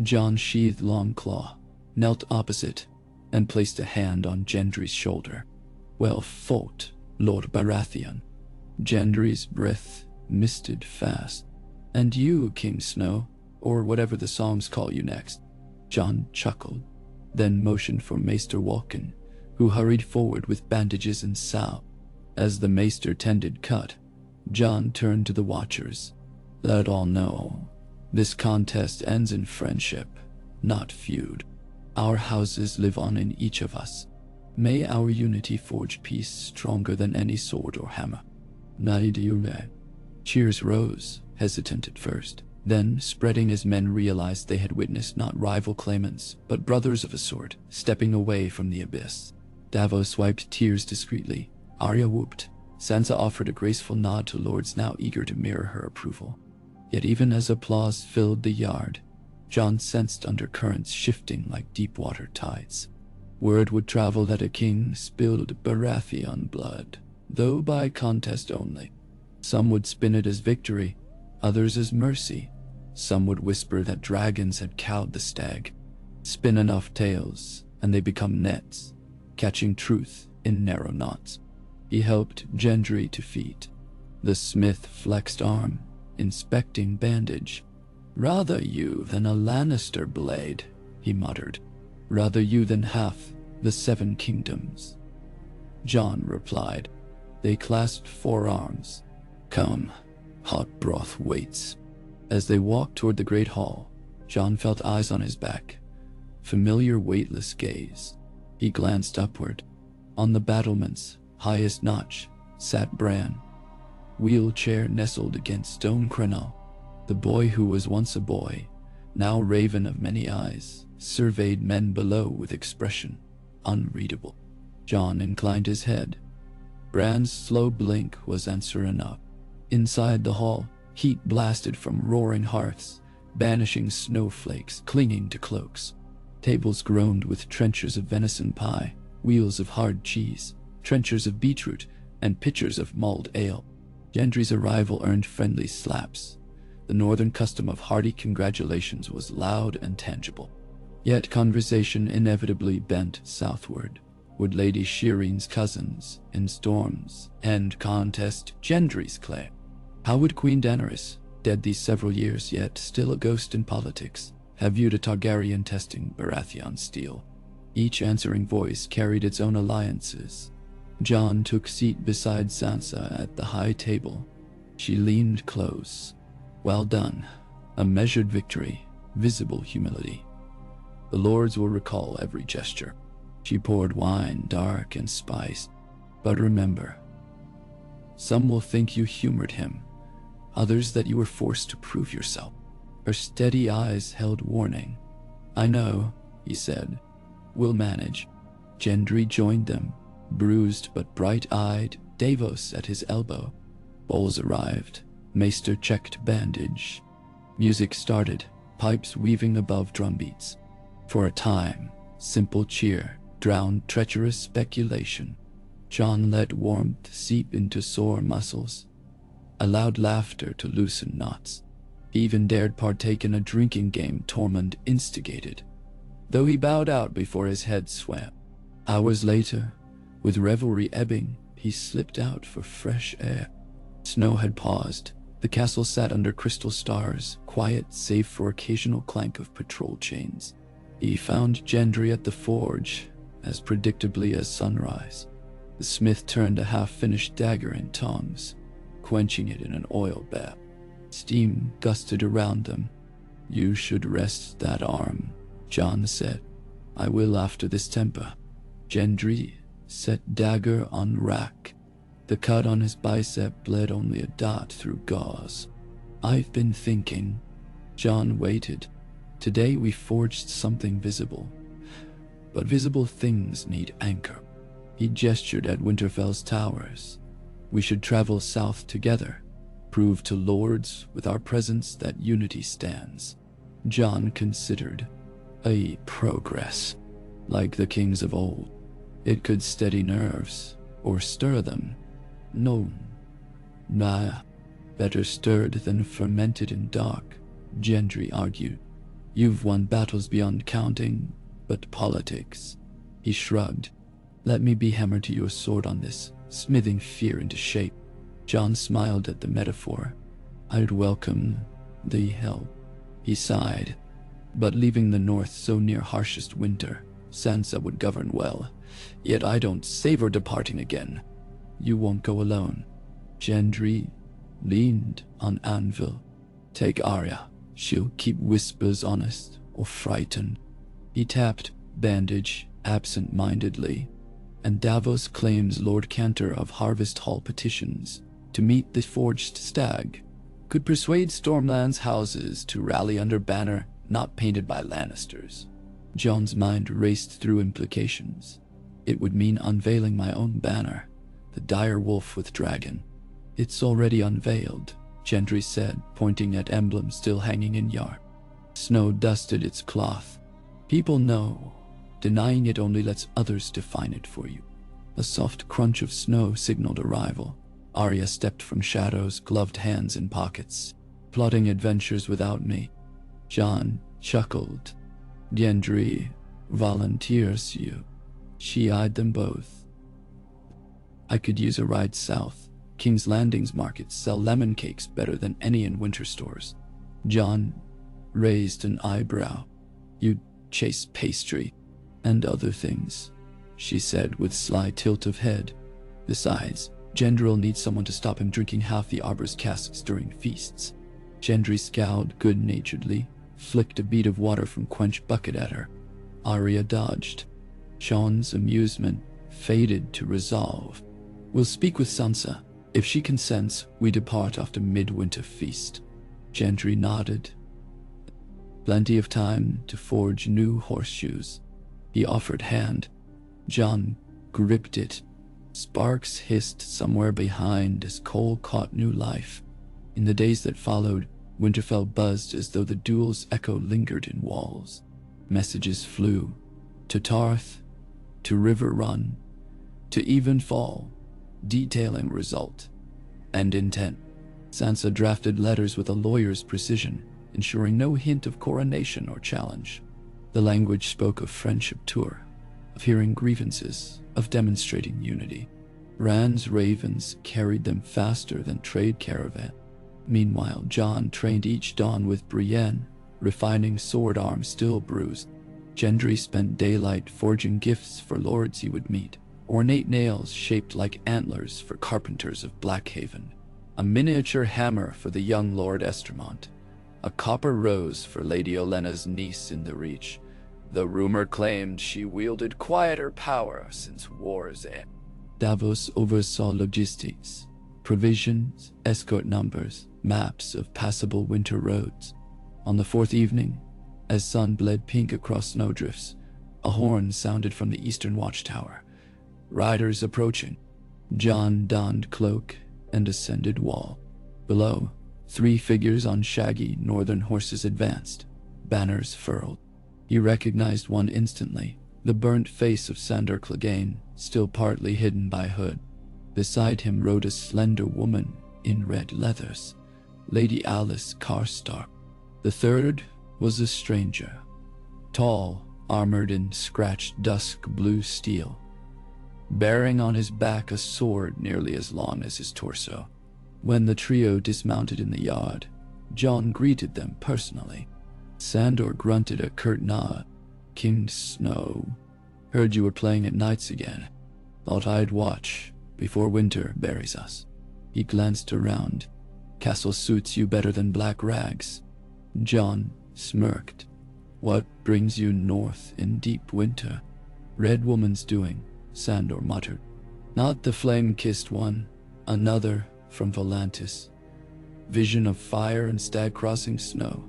JON sheathed Longclaw, knelt opposite, and placed a hand on GENDRY's shoulder. "Well fought, Lord BARATHEON." GENDRY's breath misted fast. "And you, King Snow, or whatever the songs call you next." JON chuckled, then motioned for Maester Walken, who hurried forward with bandages and salve. As the maester tended cut, JON turned to the watchers. "Let all know, this contest ends in friendship, not feud. Our houses live on in each of us. May our unity forge peace stronger than any sword or hammer." Naidure. Cheers rose, hesitant at first, then spreading as men realized they had witnessed not rival claimants, but brothers of a sort, stepping away from the abyss. Davos wiped tears discreetly. Arya whooped. Sansa offered a graceful nod to lords now eager to mirror her approval. Yet even as applause filled the yard, JON sensed undercurrents shifting like deep-water tides. Word would travel that a king spilled Baratheon blood, though by contest only. Some would spin it as victory, others as mercy. Some would whisper that dragons had cowed the stag. Spin enough tales, and they become nets, catching truth in narrow knots. He helped GENDRY to feet. The smith flexed arm, inspecting bandage. "Rather you than a Lannister blade," he muttered. "Rather you than half the 7 kingdoms." Jon replied. They clasped forearms. "Come, hot broth waits." As they walked toward the great hall, Jon felt eyes on his back. Familiar weightless gaze. He glanced upward. On the battlement's highest notch sat Bran, wheelchair nestled against stone crenel. The boy who was once a boy, now raven of many eyes, surveyed men below with expression unreadable. Jon inclined his head. Bran's slow blink was answer enough. Inside the hall, heat blasted from roaring hearths, banishing snowflakes clinging to cloaks. Tables groaned with trenchers of venison pie, wheels of hard cheese, trenchers of beetroot, and pitchers of mulled ale. Gendry's arrival earned friendly slaps. The northern custom of hearty congratulations was loud and tangible. Yet conversation inevitably bent southward. Would Lady Shireen's cousins, in Storm's End contest Gendry's claim? How would Queen Daenerys, dead these several years yet still a ghost in politics, have viewed a Targaryen testing Baratheon steel? Each answering voice carried its own alliances. Jon took seat beside Sansa at the high table. She leaned close. Well done. A measured victory, visible humility. The lords will recall every gesture. She poured wine, dark and spiced. But remember, some will think you humored him, others that you were forced to prove yourself. Her steady eyes held warning. "I know," he said. "We'll manage." Gendry joined them, bruised but bright-eyed, Davos at his elbow. Bowls arrived. Maester checked bandage. Music started, pipes weaving above drumbeats. For a time, simple cheer drowned treacherous speculation. Jon let warmth seep into sore muscles, allowed laughter to loosen knots. He even dared partake in a drinking game Tormund instigated, though he bowed out before his head swam. Hours later, with revelry ebbing, he slipped out for fresh air. Snow had paused. The castle sat under crystal stars, quiet save for occasional clank of patrol chains. He found Gendry at the forge, as predictably as sunrise. The smith turned a half-finished dagger in tongs, quenching it in an oil bath. Steam gusted around them. "You should rest that arm," Jon said. "I will after this temper." Gendry set dagger on rack. The cut on his bicep bled only a dot through gauze. "I've been thinking." Jon waited. "Today we forged something visible. But visible things need anchor." He gestured at Winterfell's towers. "We should travel south together, prove to lords with our presence that unity stands." Jon considered. "A progress, like the kings of old. It could steady nerves, or stir them. No, nah, better stirred than fermented in dark," Gendry argued. "You've won battles beyond counting, but politics." He shrugged. "Let me be hammer to your sword on this, smithing fear into shape." Jon smiled at the metaphor. "I'd welcome the help." He sighed. "But leaving the north so near harshest winter, Sansa would govern well. Yet I don't savor departing again. You won't go alone." Gendry leaned on anvil. "Take Arya. She'll keep whispers honest or frightened." He tapped bandage absent-mindedly. "And Davos claims Lord Cantor of Harvest Hall petitions to meet the forged stag. Could persuade Stormland's houses to rally under banner not painted by Lannisters." Jon's mind raced through implications. "It would mean unveiling my own banner, the dire wolf with dragon." "It's already unveiled," Gendry said, pointing at emblem still hanging in yard. Snow dusted its cloth. "People know. Denying it only lets others define it for you." A soft crunch of snow signaled arrival. Arya stepped from shadows, gloved hands in pockets. "Plotting adventures without me." Jon chuckled. "Gendry volunteers you." She eyed them both. "I could use a ride south, King's Landing's markets sell lemon cakes better than any in winter stores. John raised an eyebrow. You chase pastry and other things, she said with sly tilt of head. Besides, Gendry'll need someone to stop him drinking half the arbor's casks during feasts. Gendry scowled good-naturedly, flicked a bead of water from Quench bucket at her. Arya dodged. Sean's amusement faded to resolve. We'll speak with Sansa. If she consents, we depart after midwinter feast. Gendry nodded. Plenty of time to forge new horseshoes. He offered hand. Jon gripped it. Sparks hissed somewhere behind as Cole caught new life. In the days that followed, Winterfell buzzed as though the duel's echo lingered in walls. Messages flew. To Tarth, to River Run, to Evenfall, detailing result and intent. Sansa drafted letters with a lawyer's precision, ensuring no hint of coronation or challenge. The language spoke of friendship tour, of hearing grievances, of demonstrating unity. Rand's ravens carried them faster than trade caravan. Meanwhile, Jon trained each dawn with Brienne, refining sword arms still bruised. Gendry spent daylight forging gifts for lords he would meet, ornate nails shaped like antlers for carpenters of Blackhaven, a miniature hammer for the young Lord Estermont, a copper rose for Lady Olenna's niece in the Reach. The rumor claimed she wielded quieter power since war's end. Davos oversaw logistics, provisions, escort numbers, maps of passable winter roads. On the fourth evening, as sun bled pink across snowdrifts, a horn sounded from the eastern watchtower. Riders approaching. Jon donned cloak and ascended wall. Below, 3 figures on shaggy northern horses advanced, banners furled. He recognized one instantly, the burnt face of Sandor Clegane, still partly hidden by hood. Beside him rode a slender woman in red leathers, Lady Alice Karstark. The third was a stranger, tall, armored in scratched dusk blue steel, bearing on his back a sword nearly as long as his torso. When the trio dismounted in the yard, Jon greeted them personally. Sandor grunted a curt nod. King Snow, heard you were playing at nights again. Thought I'd watch before winter buries us. He glanced around. Castle suits you better than black rags. Jon smirked. What brings you north in deep winter? Red woman's doing, Sandor muttered. Not the flame-kissed one, another from Volantis. Vision of fire and stag crossing snow.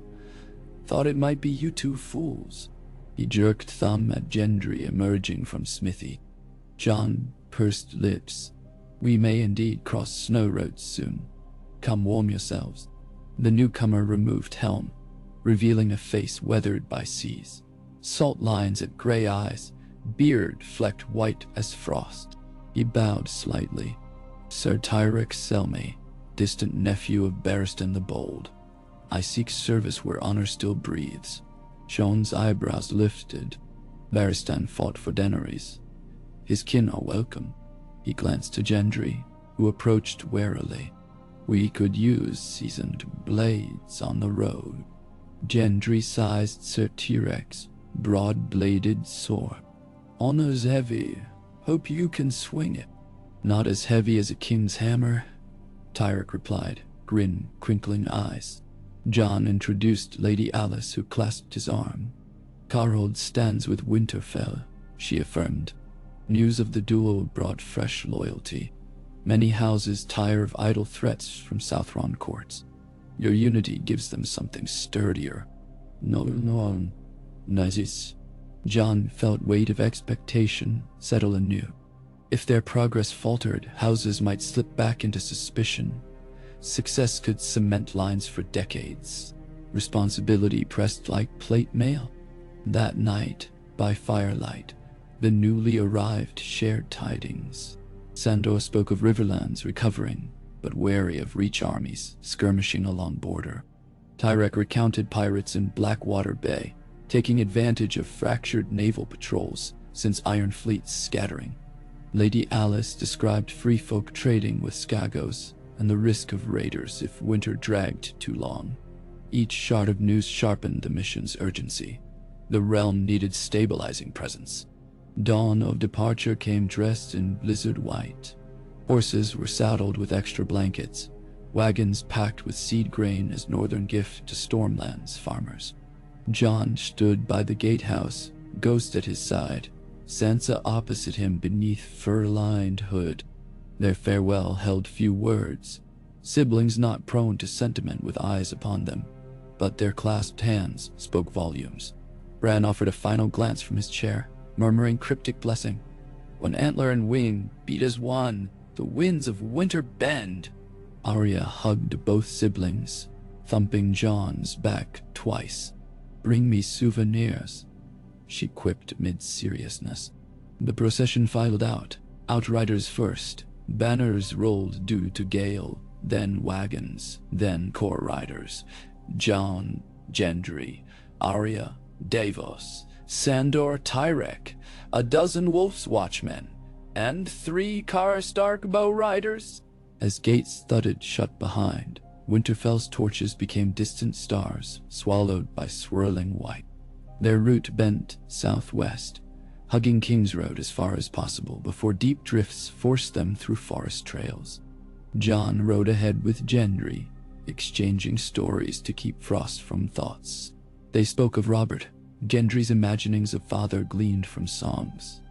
Thought it might be you two fools. He jerked thumb at Gendry emerging from smithy. Jon pursed lips. We may indeed cross snow roads soon. Come warm yourselves. The newcomer removed helm, revealing a face weathered by seas. Salt lines at gray eyes, beard flecked white as frost. He bowed slightly. Sir Tyrek Selmy, distant nephew of Barristan the Bold. I seek service where honor still breathes. Sean's eyebrows lifted. Barristan fought for Daenerys. His kin are welcome. He glanced to Gendry, who approached warily. We could use seasoned blades on the road. Gendry sized Sir Tyrek's broad-bladed sword. Honor's heavy. Hope you can swing it. Not as heavy as a king's hammer, Tyrek replied, grin crinkling eyes. Jon introduced Lady Alice, who clasped his arm. Carhold stands with Winterfell, she affirmed. News of the duel brought fresh loyalty. Many houses tire of idle threats from Southron courts. Your unity gives them something sturdier. No, Nazis. Jon felt weight of expectation settle anew. If their progress faltered, houses might slip back into suspicion. Success could cement lines for decades. Responsibility pressed like plate mail. That night, by firelight, the newly arrived shared tidings. Sandor spoke of Riverlands recovering, but wary of Reach armies skirmishing along border. Tyrek recounted pirates in Blackwater Bay, taking advantage of fractured naval patrols since Iron Fleet's scattering. Lady Alice described free folk trading with Skagos and the risk of raiders if winter dragged too long. Each shard of news sharpened the mission's urgency. The realm needed stabilizing presence. Dawn of departure came dressed in blizzard white. Horses were saddled with extra blankets, wagons packed with seed grain as northern gift to Stormland's farmers. Jon stood by the gatehouse, Ghost at his side, Sansa opposite him beneath fur-lined hood. Their farewell held few words, siblings not prone to sentiment with eyes upon them, but their clasped hands spoke volumes. Bran offered a final glance from his chair, murmuring cryptic blessing. When antler and wing beat as one, the winds of winter bend. Arya hugged both siblings, thumping Jon's back twice. Bring me souvenirs, she quipped mid-seriousness. The procession filed out, outriders first. Banners rolled due to gale, then wagons, then core riders. Jon, Gendry, Arya, Davos, Sandor, Tyrek, a dozen Wolf's Watchmen, and 3 Karstark bow riders. As gates thudded shut behind, Winterfell's torches became distant stars, swallowed by swirling white. Their route bent southwest, hugging King's Road as far as possible before deep drifts forced them through forest trails. Jon rode ahead with Gendry, exchanging stories to keep Frost from thoughts. They spoke of Robert. Gendry's imaginings of father gleaned from songs,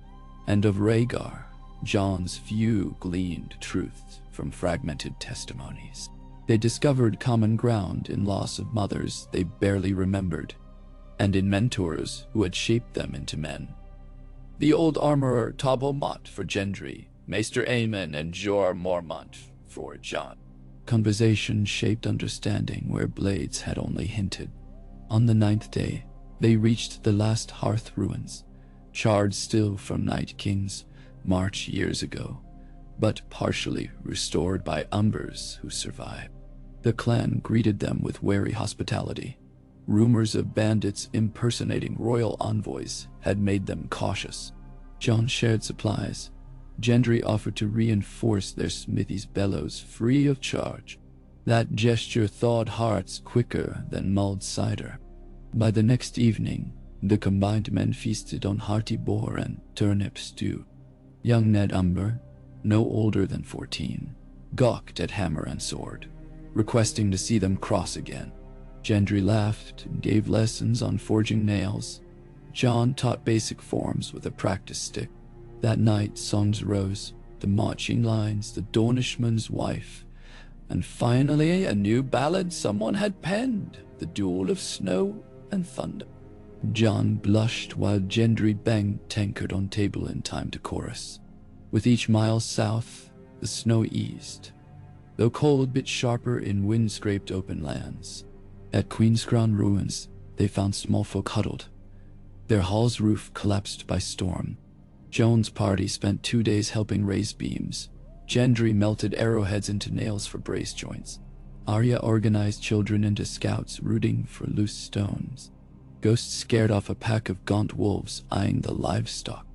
and of Rhaegar. Jon's few gleaned truth from fragmented testimonies. They discovered common ground in loss of mothers they barely remembered, and in mentors who had shaped them into men. The old armorer Tobble Mott for Gendry, Maester Aemon and Jorah Mormont for Jon. Conversation shaped understanding where blades had only hinted. On the 9th day, they reached the last hearth ruins, charred still from Night King's march years ago, but partially restored by Umbers who survived. The clan greeted them with wary hospitality. Rumors of bandits impersonating royal envoys had made them cautious. Jon shared supplies. Gendry offered to reinforce their smithy's bellows free of charge. That gesture thawed hearts quicker than mulled cider. By the next evening, the combined men feasted on hearty boar and turnip stew. Young Ned Umber, no older than 14, gawked at hammer and sword, requesting to see them cross again. Gendry laughed and gave lessons on forging nails. Jon taught basic forms with a practice stick. That night, songs rose, the marching lines, the Dornishman's wife, and finally a new ballad someone had penned, the duel of snow and thunder. Jon blushed while Gendry banged tankard on table in time to chorus. With each mile south, the snow eased, though cold bit sharper in wind-scraped open lands. At Queen's Crown ruins, they found small folk huddled, their hall's roof collapsed by storm. Jon's party spent 2 days helping raise beams. Gendry melted arrowheads into nails for brace joints. Arya organized children into scouts rooting for loose stones. Ghost scared off a pack of gaunt wolves eyeing the livestock.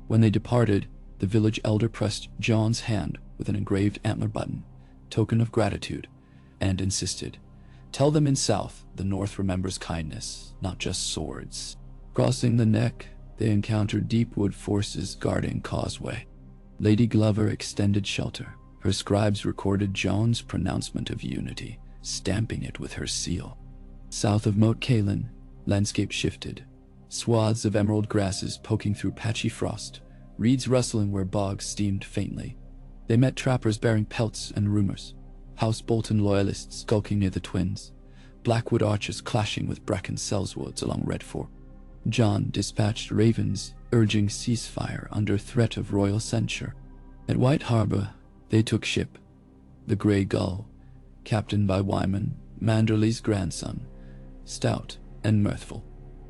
When they departed, the village elder pressed Jon's hand with an engraved antler button, token of gratitude, and insisted, "Tell them in South, the North remembers kindness, not just swords." Crossing the neck, they encountered Deepwood forces guarding Causeway. Lady Glover extended shelter. Her scribes recorded Jon's pronouncement of unity, stamping it with her seal. South of Moat Cailin, landscape shifted. Swaths of emerald grasses poking through patchy frost, reeds rustling where bogs steamed faintly. They met trappers bearing pelts and rumors. House Bolton loyalists skulking near the Twins. Blackwood archers clashing with Bracken Sellswoods along Red Fork. Jon dispatched ravens urging ceasefire under threat of royal censure. At White Harbor, they took ship. The Grey Gull, captained by Wyman, Manderley's grandson, stout and mirthful.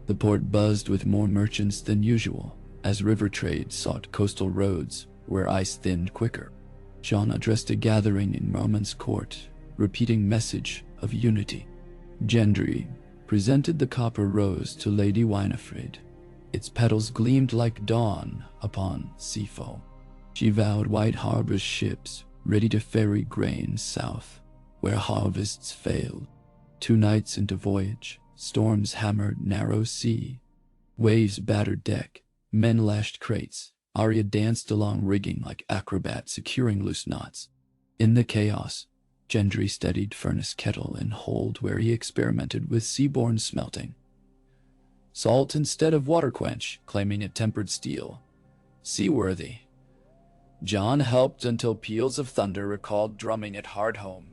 The port buzzed with more merchants than usual, as river trade sought coastal roads where ice thinned quicker. Jon addressed a gathering in Mormont's court, repeating message of unity. Gendry presented the copper rose to Lady Winifred. Its petals gleamed like dawn upon sea foam. She vowed White Harbor's ships, ready to ferry grain south, where harvests failed. 2 nights into voyage, storms hammered narrow sea. Waves battered deck, men lashed crates. Arya danced along rigging like acrobats securing loose knots. In the chaos, Gendry steadied furnace kettle and hold where he experimented with seaborne smelting. Salt instead of water quench, claiming it tempered steel. Seaworthy. Jon helped until peals of thunder recalled drumming at Hardhome,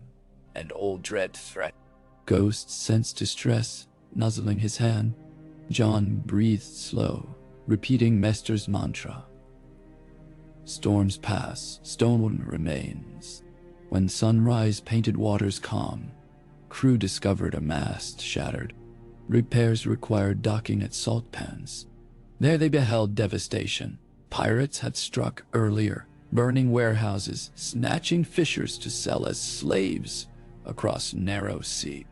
and old dread threat. Ghosts sensed distress, nuzzling his hand. Jon breathed slow, repeating Mester's mantra. Storms pass, stone remains. When sunrise painted waters calm, crew discovered a mast shattered. Repairs required docking at salt pans. There they beheld devastation. Pirates had struck earlier, burning warehouses, snatching fishers to sell as slaves across narrow sea.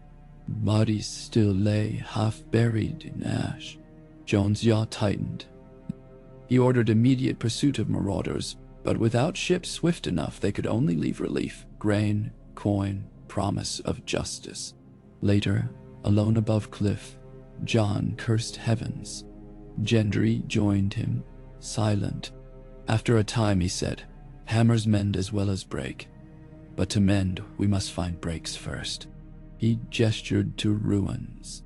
Bodies still lay half buried in ash. Jon's yaw tightened. He ordered immediate pursuit of marauders, but without ships swift enough they could only leave relief, grain, coin, promise of justice. Later, alone above cliff, Jon cursed heavens. Gendry joined him, silent. After a time he said, "Hammers mend as well as break, but to mend we must find breaks first." He gestured to ruins.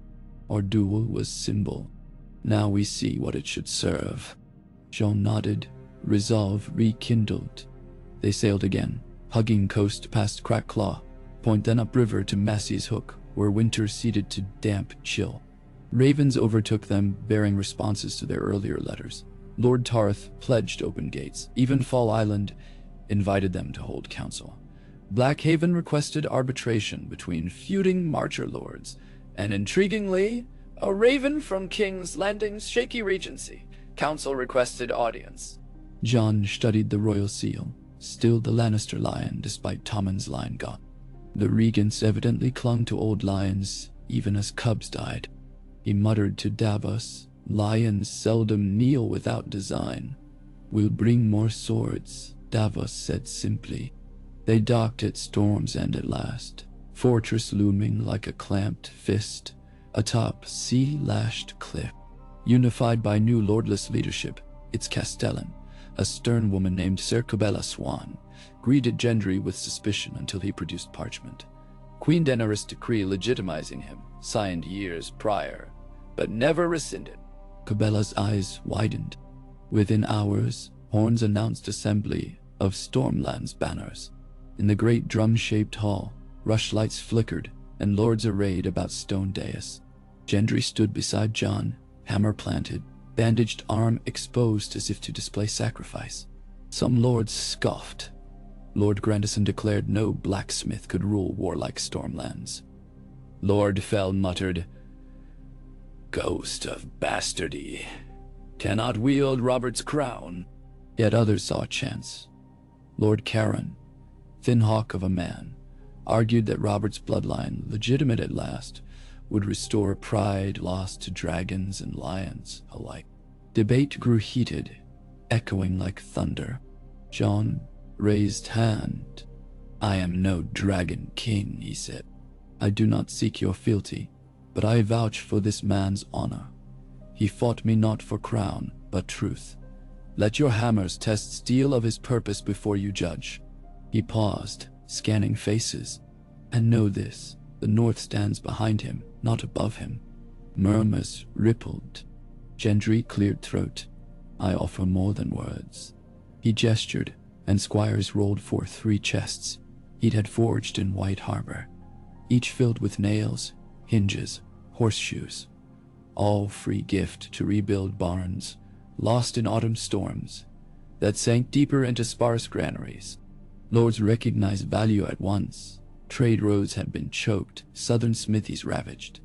Our duel was symbol. Now we see what it should serve. Jon nodded, resolve rekindled. They sailed again, hugging coast past Crackclaw, point then upriver to Massey's Hook, where winter ceded to damp chill. Ravens overtook them, bearing responses to their earlier letters. Lord Tarth pledged open gates. Even Fall Island invited them to hold council. Blackhaven requested arbitration between feuding Marcher lords, and intriguingly, a raven from King's Landing's shaky regency. Council requested audience. Jon studied the royal seal, still the Lannister lion despite Tommen's line gone. The regents evidently clung to old lions even as cubs died. He muttered to Davos, "Lions seldom kneel without design." "We'll bring more swords," Davos said simply. They docked at Storm's End at last, fortress looming like a clamped fist atop sea-lashed cliff. Unified by new lordless leadership, its castellan, a stern woman named Ser Cobella Swan, greeted Gendry with suspicion until he produced parchment. Queen Daenerys' decree legitimizing him, signed years prior, but never rescinded. Cobella's eyes widened. Within hours, horns announced assembly of Stormland's banners. In the great drum-shaped hall, rushlights flickered, and lords arrayed about stone dais. Gendry stood beside Jon, hammer planted, bandaged arm exposed as if to display sacrifice. Some lords scoffed. Lord Grandison declared no blacksmith could rule warlike Stormlands. Lord Fell muttered, "Ghost of bastardy, cannot wield Robert's crown." Yet others saw a chance. Lord Caron, thin hawk of a man, argued that Robert's bloodline, legitimate at last, would restore pride lost to dragons and lions alike. Debate grew heated, echoing like thunder. Jon raised hand. "I am no dragon king," he said. "I do not seek your fealty, but I vouch for this man's honor. He fought me not for crown, but truth. Let your hammers test steel of his purpose before you judge." He paused, scanning faces. "And know this, the North stands behind him, not above him." Murmurs rippled. Gendry cleared throat. "I offer more than words." He gestured, and squires rolled forth 3 chests he'd had forged in White Harbor, each filled with nails, hinges, horseshoes. All free gift to rebuild barns, lost in autumn storms, that sank deeper into sparse granaries. Lords recognized value at once. Trade roads had been choked, southern smithies ravaged.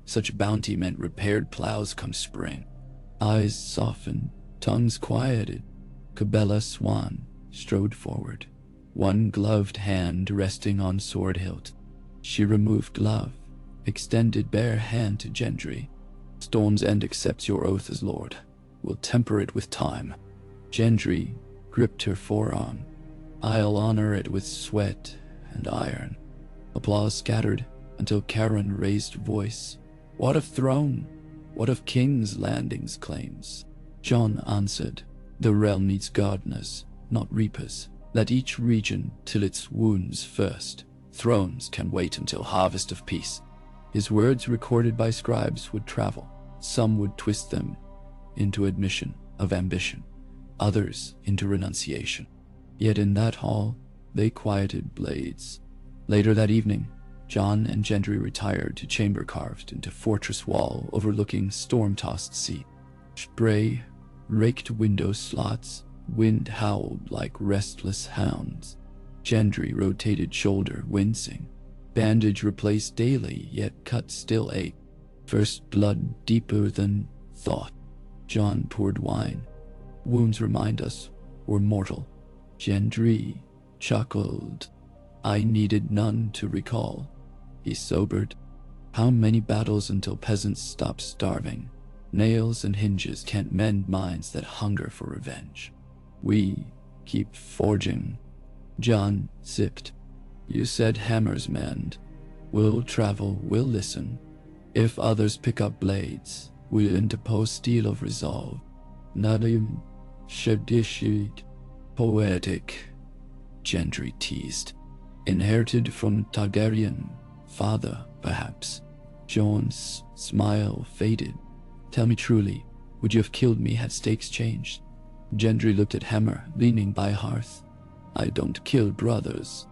Such bounty meant repaired plows come spring. Eyes softened, tongues quieted. Cobella Swan strode forward, one gloved hand resting on sword hilt. She removed glove, extended bare hand to Gendry. "Storm's End accepts your oath as lord. We'll temper it with time." Gendry gripped her forearm. I'll honor it with sweat and iron. Applause scattered until Karen raised voice. What of throne? What of King's Landing's claims? Jon answered, the realm needs gardeners, not reapers. Let each region till its wounds first. Thrones can wait until harvest of peace. His words, recorded by scribes, would travel. Some would twist them into admission of ambition, others into renunciation. Yet in that hall, they quieted blades. Later that evening, Jon and Gendry retired to chamber carved into fortress wall overlooking storm-tossed sea. Spray raked window slots, wind howled like restless hounds. Gendry rotated shoulder, wincing. Bandage replaced daily, yet cut still ached. First blood deeper than thought. Jon poured wine. Wounds remind us we're mortal. Gendry chuckled. I needed none to recall. He sobered. How many battles until peasants stop starving? Nails and hinges can't mend minds that hunger for revenge. We keep forging. Jon sipped. You said hammers mend. We'll travel, we'll listen. If others pick up blades, we'll interpose steel of resolve. Nadim Shadishid. Poetic, Gendry teased. Inherited from Targaryen, father, perhaps. Jon's smile faded. Tell me truly, would you have killed me had stakes changed? Gendry looked at Hammer, leaning by hearth. I don't kill brothers.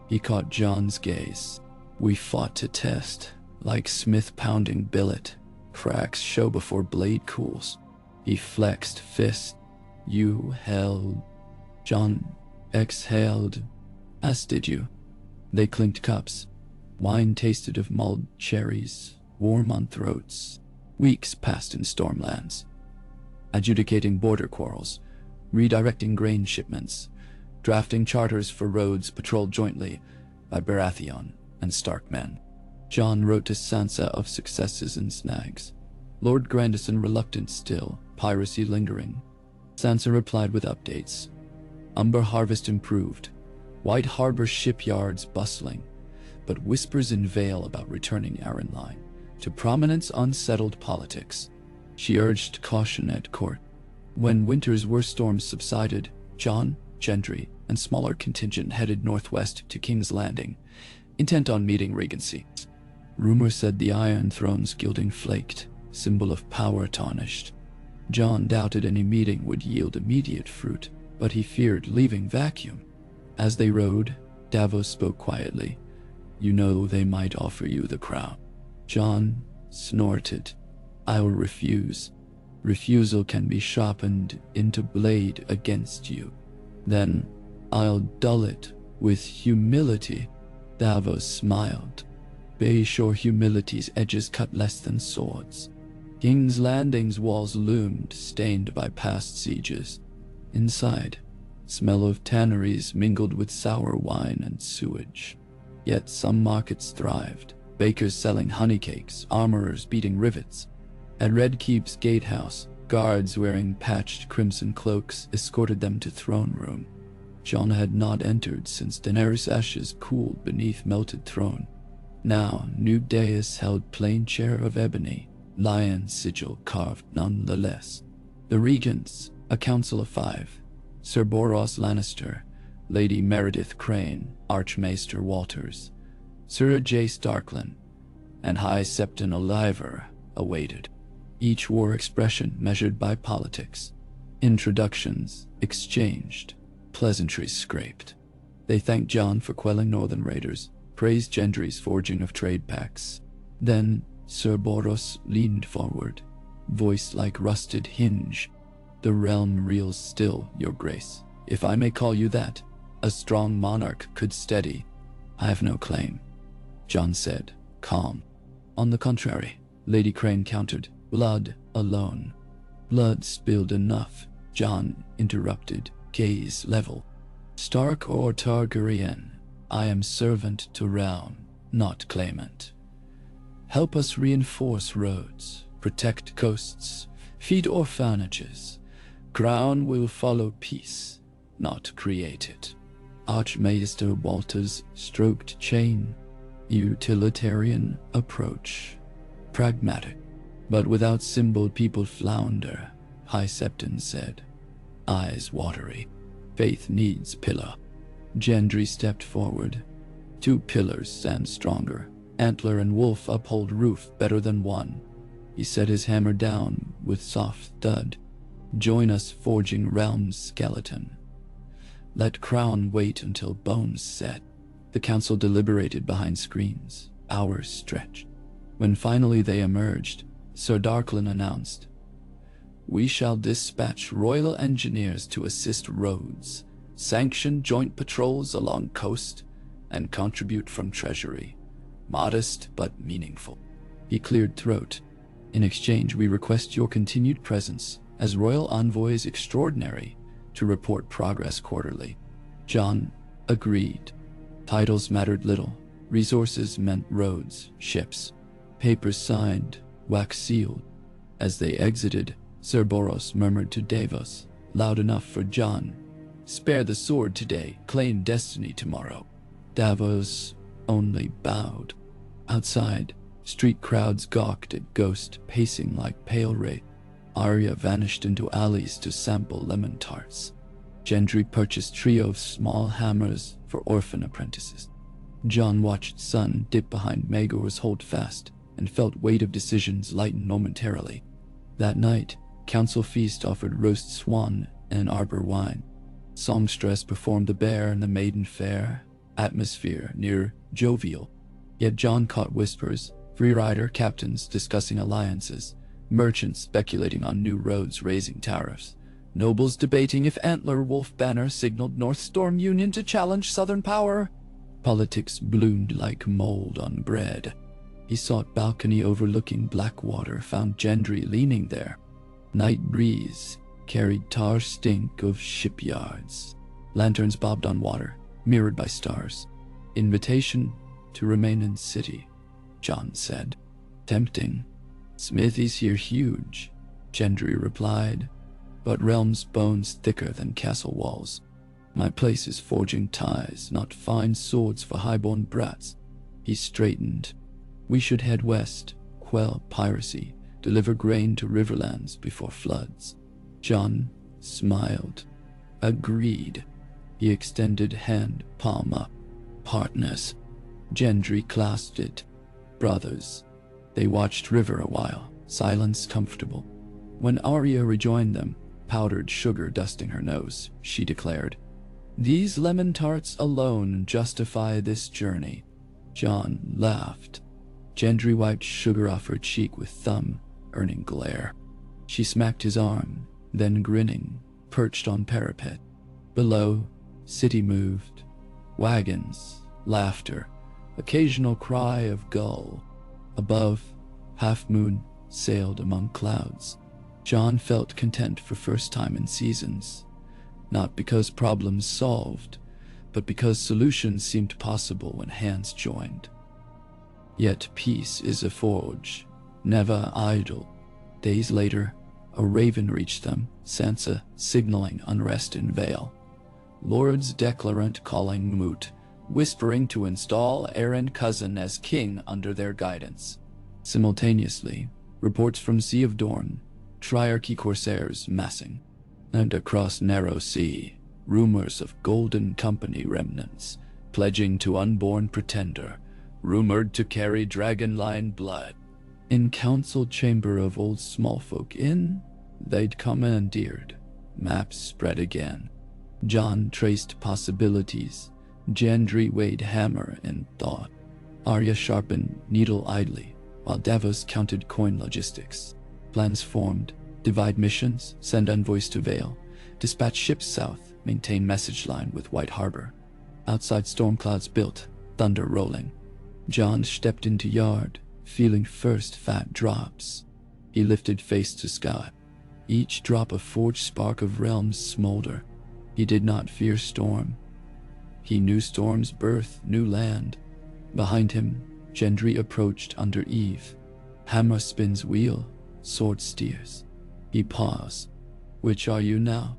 He caught Jon's gaze. We fought to test, like smith pounding billet. Cracks show before blade cools. He flexed fist. You held. Jon exhaled. As did you. They clinked cups. Wine tasted of mulled cherries, warm on throats. Weeks passed in Stormlands, adjudicating border quarrels, redirecting grain shipments, drafting charters for roads patrolled jointly by Baratheon and Stark men. Jon wrote to Sansa of successes and snags. Lord Grandison reluctant still, piracy lingering. Sansa replied with updates. Umber harvest improved, White Harbor shipyards bustling, but whispers in Vale about returning Arryn Line to prominence unsettled politics. She urged caution at court. When winter's worst storms subsided, Jon, Gendry, and smaller contingent headed northwest to King's Landing, intent on meeting Regency. Rumor said the Iron Throne's gilding flaked, symbol of power tarnished. Jon doubted any meeting would yield immediate fruit, but he feared leaving vacuum. As they rode, Davos spoke quietly. You know they might offer you the crown. Jon snorted. I'll refuse. Refusal can be sharpened into blade against you. Then I'll dull it with humility. Davos smiled. Bayshore humility's edges cut less than swords. King's Landing's walls loomed, stained by past sieges. Inside, smell of tanneries mingled with sour wine and sewage. Yet some markets thrived, bakers selling honey cakes, armorers beating rivets. At Red Keep's gatehouse, guards wearing patched crimson cloaks escorted them to throne room. Jon had not entered since Daenerys' ashes cooled beneath melted throne. Now, new dais held plain chair of ebony, lion sigil carved nonetheless. The regents, a council of 5, Sir Boros Lannister, Lady Meredith Crane, Archmaester Walters, Sir Jace Darklyn, and High Septon Oliver awaited. Each wore expression measured by politics. Introductions exchanged, pleasantries scraped. They thanked Jon for quelling northern raiders, praised Gendry's forging of trade pacts. Then Sir Boros leaned forward, voice like rusted hinge. The realm reels still, your grace, if I may call you that. A strong monarch could steady. I have no claim, Jon said, calm. On the contrary, Lady Crane countered, blood alone. Blood spilled enough, Jon interrupted, gaze level. Stark or Targaryen, I am servant to realm, not claimant. Help us reinforce roads, protect coasts, feed orphanages. Crown will follow peace. not create it. Archmaester Walters stroked chain. Utilitarian approach. Pragmatic. But without symbol people flounder, High Septon said. Eyes watery. Faith needs pillar. Gendry stepped forward. 2 pillars stand stronger. Antler and wolf uphold roof better than one. He set his hammer down with soft thud. Join us forging realm's skeleton. Let crown wait until bones set. The council deliberated behind screens. Hours stretched. When finally they emerged, Sir Darklyn announced, "We shall dispatch royal engineers to assist roads, sanction joint patrols along coast, and contribute from treasury. Modest but meaningful." He cleared throat. "In exchange, we request your continued presence as royal envoys extraordinary to report progress quarterly." JON agreed. Titles mattered little. Resources meant roads, ships. Papers signed, wax sealed. As they exited, Sir Boros murmured to Davos, loud enough for JON, "Spare the sword today, claim destiny tomorrow." Davos only bowed. Outside, street crowds gawked at Ghost pacing like pale wraith. Arya vanished into alleys to sample lemon tarts. Gendry purchased trio of small hammers for orphan apprentices. JON watched sun dip behind Maegor's holdfast and felt weight of decisions lighten momentarily. That night, council feast offered roast swan and arbor wine. Songstress performed the bear and the maiden fair. Atmosphere near jovial. Yet JON caught whispers, free rider captains discussing alliances, merchants speculating on new roads raising tariffs, nobles debating if Antler Wolf Banner signaled North Storm Union to challenge Southern power. Politics bloomed like mold on bread. He sought balcony overlooking Blackwater, found Gendry leaning there. Night breeze carried tar stink of shipyards. Lanterns bobbed on water, mirrored by stars. "Invitation to remain in city," JON said. "Tempting. Smithies here huge," Gendry replied, "but realm's bones thicker than castle walls. My place is forging ties, not fine swords for highborn brats." He straightened. "We should head west, quell piracy, deliver grain to riverlands before floods." JON smiled. "Agreed." He extended hand, palm up. "Partners." Gendry clasped it. "Brothers." They watched river a while, silence comfortable. When Arya rejoined them, powdered sugar dusting her nose, she declared, "These lemon tarts alone justify this journey." JON laughed. Gendry wiped sugar off her cheek with thumb, earning glare. She smacked his arm, then grinning, perched on parapet. Below, city moved. Wagons, laughter, occasional cry of gull. Above, Half Moon sailed among clouds. JON felt content for first time in seasons, not because problems solved, but because solutions seemed possible when hands joined. Yet peace is a forge, never idle. Days later, a raven reached them, Sansa signaling unrest in Vale. Lords declarant calling moot, whispering to install Aaron Cousin as king under their guidance. Simultaneously, reports from Sea of Dorne, Triarchy corsairs massing. And across narrow sea, rumors of Golden Company remnants, pledging to unborn pretender, rumored to carry dragonline blood. In council chamber of old Smallfolk Inn, they'd commandeered. Maps spread again. JON traced possibilities. Gendry weighed hammer in thought. Arya sharpened needle idly, while Davos counted coin logistics. Plans formed. Divide missions, send envoys to Vale, dispatch ships south, maintain message line with White Harbor. Outside storm clouds built, thunder rolling. JON stepped into yard, feeling first fat drops. He lifted face to sky. Each drop a forged spark of realms smolder. He did not fear storm. He knew storm's birth, new land. Behind him, Gendry approached under eve. Hammer spins wheel, sword steers. He paused. "Which are you now?"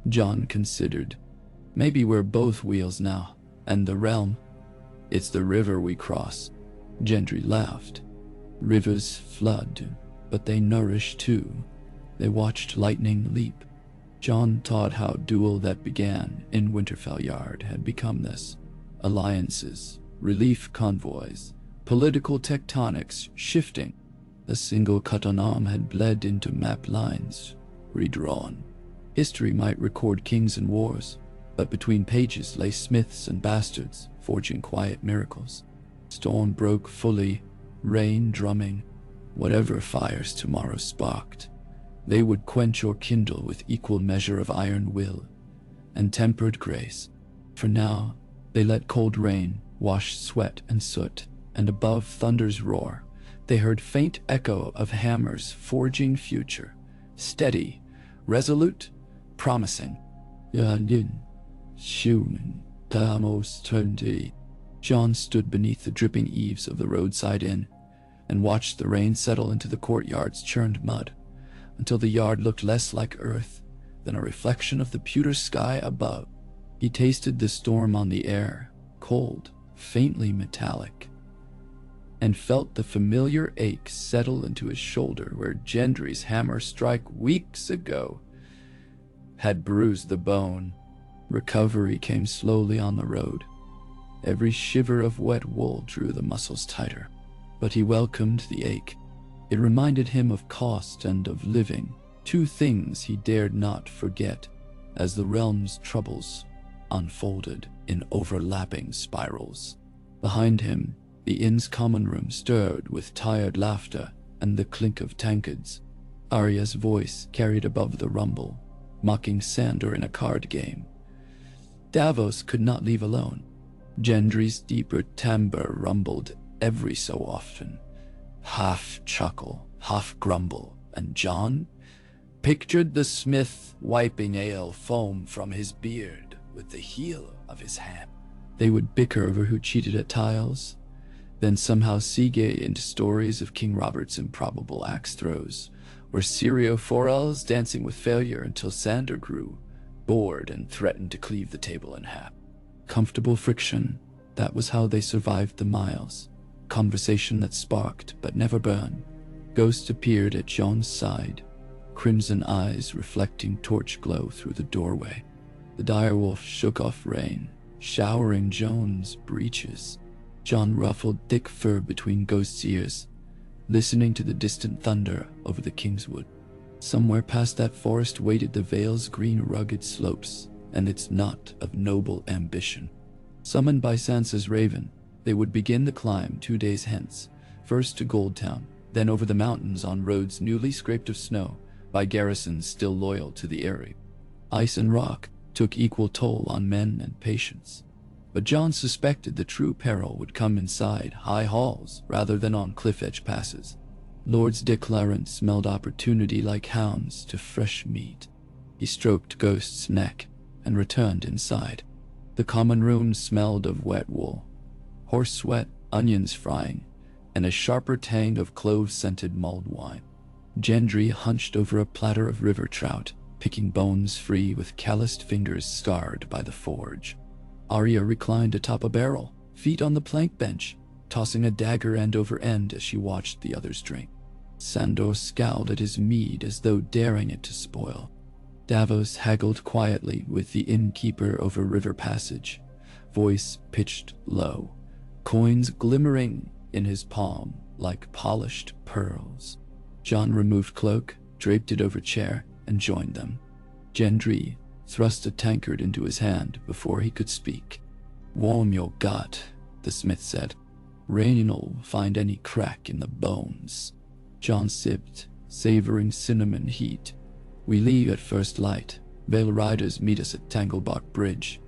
JON considered. Maybe we're both wheels now, and the realm, it's the river we cross. Gendry laughed. Rivers flood, but they nourish too. They watched lightning leap. Jon taught how Duel that began in Winterfell Yard had become this. Alliances, relief convoys, political tectonics shifting. A single cut on arm had bled into map lines, redrawn. History might record kings and wars, but between pages lay smiths and bastards, forging quiet miracles. Storm broke fully, rain drumming. Whatever fires tomorrow sparked, they would quench or kindle with equal measure of iron will and tempered grace. For now, they let cold rain wash sweat and soot, and above thunder's roar, they heard faint echo of hammers forging future, steady, resolute, promising. Yadin, Shunin, Tamos 20. Jon stood beneath the dripping eaves of the roadside inn and watched the rain settle into the courtyard's churned mud until the yard looked less like earth than a reflection of the pewter sky above. He tasted the storm on the air, cold, faintly metallic, and felt the familiar ache settle into his shoulder where Gendry's hammer strike weeks ago had bruised the bone. Recovery came slowly on the road. Every shiver of wet wool drew the muscles tighter, but he welcomed the ache. It reminded him of cost and of living, two things he dared not forget as the realm's troubles unfolded in overlapping spirals. Behind him, the inn's common room stirred with tired laughter and the clink of tankards. Arya's voice carried above the rumble, mocking Sandor in a card game. Davos could not leave alone. Gendry's deeper timbre rumbled every so often, half chuckle, half grumble, and Jon pictured the smith wiping ale foam from his beard with the heel of his hand. They would bicker over who cheated at tiles, then somehow seagate into stories of King Robert's improbable axe throws, or Syrio Forel's dancing with failure until Sandor grew bored and threatened to cleave the table in half. Comfortable friction, that was how they survived the miles. Conversation that sparked but never burned. Ghost appeared at Jon's side, crimson eyes reflecting torch glow through the doorway. The direwolf shook off rain, showering Jon's breeches. Jon ruffled thick fur between Ghost's ears, listening to the distant thunder over the Kingswood. Somewhere past that forest waited the Vale's green rugged slopes, and its knot of noble ambition. Summoned by Sansa's raven, they would begin the climb 2 days hence, first to Goldtown, then over the mountains on roads newly scraped of snow by garrisons still loyal to the Eyrie. Ice and rock took equal toll on men and patience, but Jon suspected the true peril would come inside high halls rather than on cliff-edge passes. Lords de Clarence smelled opportunity like hounds to fresh meat. He stroked Ghost's neck and returned inside. The common room smelled of wet wool, horse sweat, onions frying, and a sharper tang of clove-scented mulled wine. Gendry hunched over a platter of river trout, picking bones free with calloused fingers scarred by the forge. Arya reclined atop a barrel, feet on the plank bench, tossing a dagger end over end as she watched the others drink. Sandor scowled at his mead as though daring it to spoil. Davos haggled quietly with the innkeeper over river passage, voice pitched low, coins glimmering in his palm like polished pearls. Jon removed cloak, draped it over chair, and joined them. Gendry thrust a tankard into his hand before he could speak. "Warm your gut," the smith said. "Rain'll find any crack in the bones." Jon sipped, savoring cinnamon heat. "We leave at first light. Vale riders meet us at Tanglebark Bridge.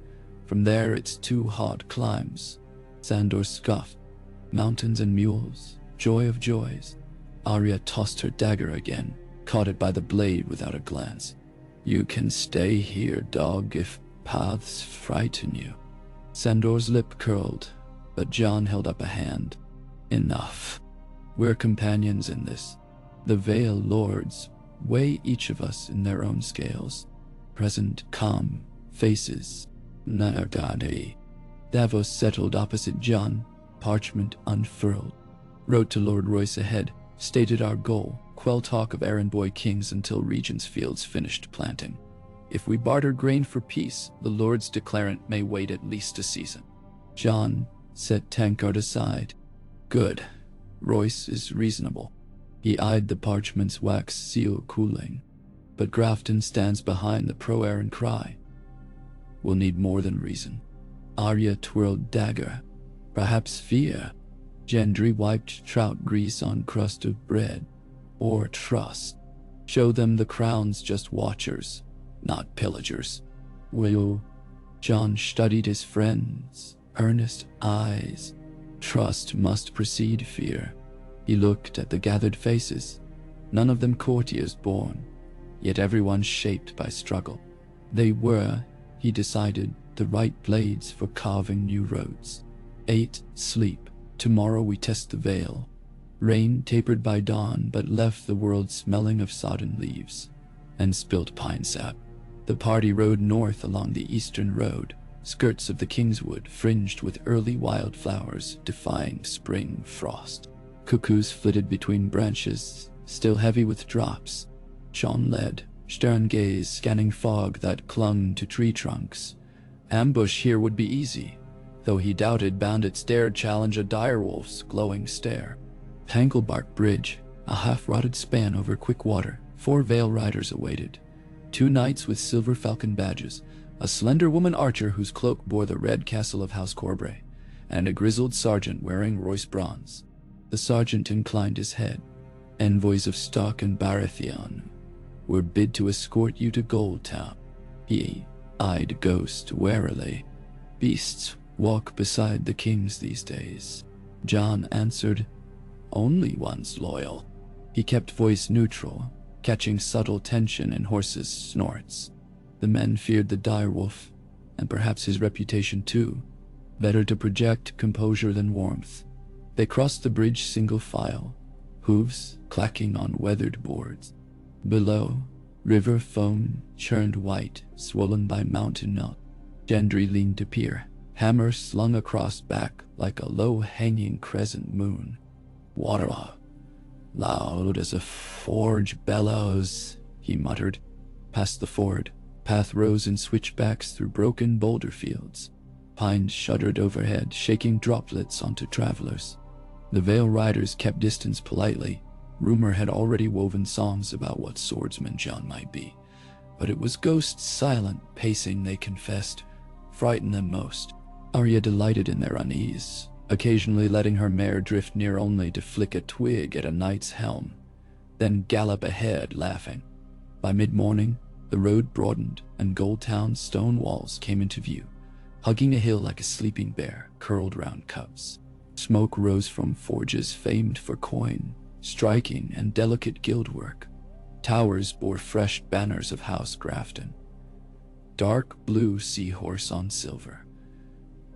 From there it's 2 hard climbs." Sandor scoffed. "Mountains and mules, joy of joys." Arya tossed her dagger again, caught it by the blade without a glance. "You can stay here, dog, if paths frighten you." Sandor's lip curled, but Jon held up a hand. "Enough. We're companions in this. The Vale lords weigh each of us in their own scales. Present, calm faces, Nargade. Davos settled opposite John, parchment unfurled. Wrote to Lord Royce ahead, stated our goal, quell talk of errand boy kings until Regent's Fields finished planting. If we barter grain for peace, the Lord's declarant may wait at least a season. John set Tankard aside. Good. Royce is reasonable. He eyed the parchment's wax seal cooling. But Grafton stands behind the pro-Aaron cry. We'll need more than reason. Arya twirled dagger. Perhaps fear. Gendry wiped trout grease on crust of bread. Or trust. Show them the crown's just watchers, not pillagers. Will. John studied his friend's earnest eyes. Trust must precede fear. He looked at the gathered faces, none of them courtiers born, yet everyone shaped by struggle. They were, he decided, the right blades for carving new roads. 8. Sleep. Tomorrow we test the veil. Rain tapered by dawn but left the world smelling of sodden leaves and spilt pine sap. The party rode north along the eastern road, skirts of the Kingswood fringed with early wildflowers defying spring frost. Cuckoos flitted between branches, still heavy with drops. Jon led, stern gaze scanning fog that clung to tree trunks. Ambush here would be easy, though he doubted bandits dared challenge a direwolf's glowing stare. Tanglebark Bridge, a half-rotted span over quick water, 4 Vale riders awaited. 2 knights with silver falcon badges, a slender woman archer whose cloak bore the red castle of House Corbray, and a grizzled sergeant wearing Royce bronze. The sergeant inclined his head. Envoys of Stark and Baratheon were bid to escort you to Goldtown. He eyed Ghost warily. Beasts walk beside the kings these days. Jon answered, only one's loyal. He kept voice neutral, catching subtle tension in horses' snorts. The men feared the direwolf, and perhaps his reputation too. Better to project composure than warmth. They crossed the bridge single file, hooves clacking on weathered boards. Below, river foam churned white, swollen by mountain melt. Gendry leaned to peer, hammer slung across back like a low-hanging crescent moon. Water loud as a forge bellows, he muttered. Past the ford, path rose in switchbacks through broken boulder fields. Pines shuddered overhead, shaking droplets onto travelers. The Vale riders kept distance politely. Rumor had already woven songs about what swordsman Jon might be. But it was Ghost's silent pacing, they confessed, frightened them most. Arya delighted in their unease, occasionally letting her mare drift near only to flick a twig at a knight's helm, then gallop ahead laughing. By mid-morning, the road broadened and Goldtown's stone walls came into view, hugging a hill like a sleeping bear curled round cubs. Smoke rose from forges famed for coin, striking, and delicate gildwork. Towers bore fresh banners of House Grafton, dark blue seahorse on silver,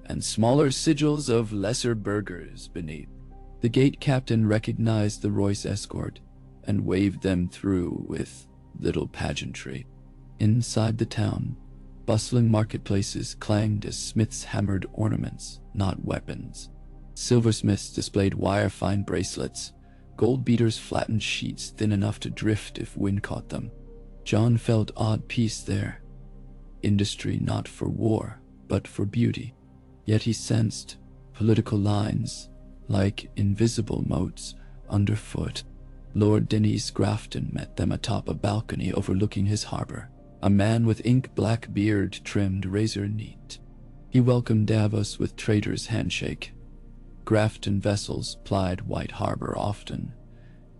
and smaller sigils of lesser burghers beneath. The gate captain recognized the Royce escort and waved them through with little pageantry. Inside the town, bustling marketplaces clanged as smiths hammered ornaments, not weapons. Silversmiths displayed wire-fine bracelets. Gold beaters flattened sheets thin enough to drift if wind caught them. Jon felt odd peace there. Industry not for war, but for beauty. Yet he sensed political lines, like invisible moats, underfoot. Lord Denys Grafton met them atop a balcony overlooking his harbor, a man with ink-black beard trimmed razor neat. He welcomed Davos with trader's handshake. Grafton vessels plied White Harbor often,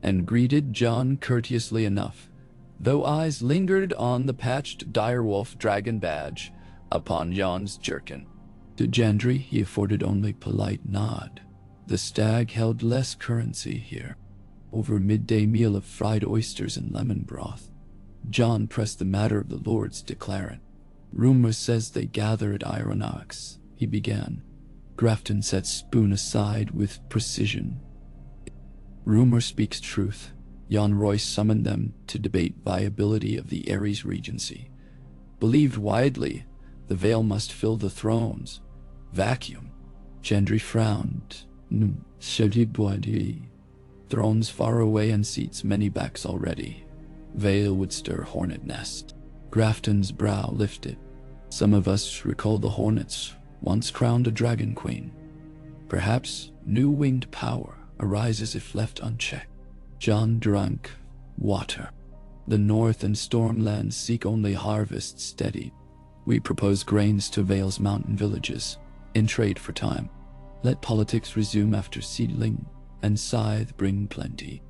and greeted Jon courteously enough, though eyes lingered on the patched direwolf dragon badge upon Jon's jerkin. To Gendry he afforded only polite nod. The stag held less currency here. Over a midday meal of fried oysters and lemon broth, Jon pressed the matter of the Lord's declarant. Rumor says they gather at Ironox, he began. Grafton set spoon aside with precision. Rumor speaks truth. Jon Royce summoned them to debate viability of the Ares Regency. Believed widely, The veil must fill the thrones. Vacuum. Gendry frowned. Thrones far away and seats many backs already. Veil would stir hornet nest. Grafton's brow lifted. Some of us recall the hornets once crowned a dragon queen. Perhaps new winged power arises if left unchecked. Jon drank water. The north and Stormlands seek only harvest steady. We propose grains to Vale's mountain villages, in trade for time. Let politics resume after seedling, and scythe bring plenty.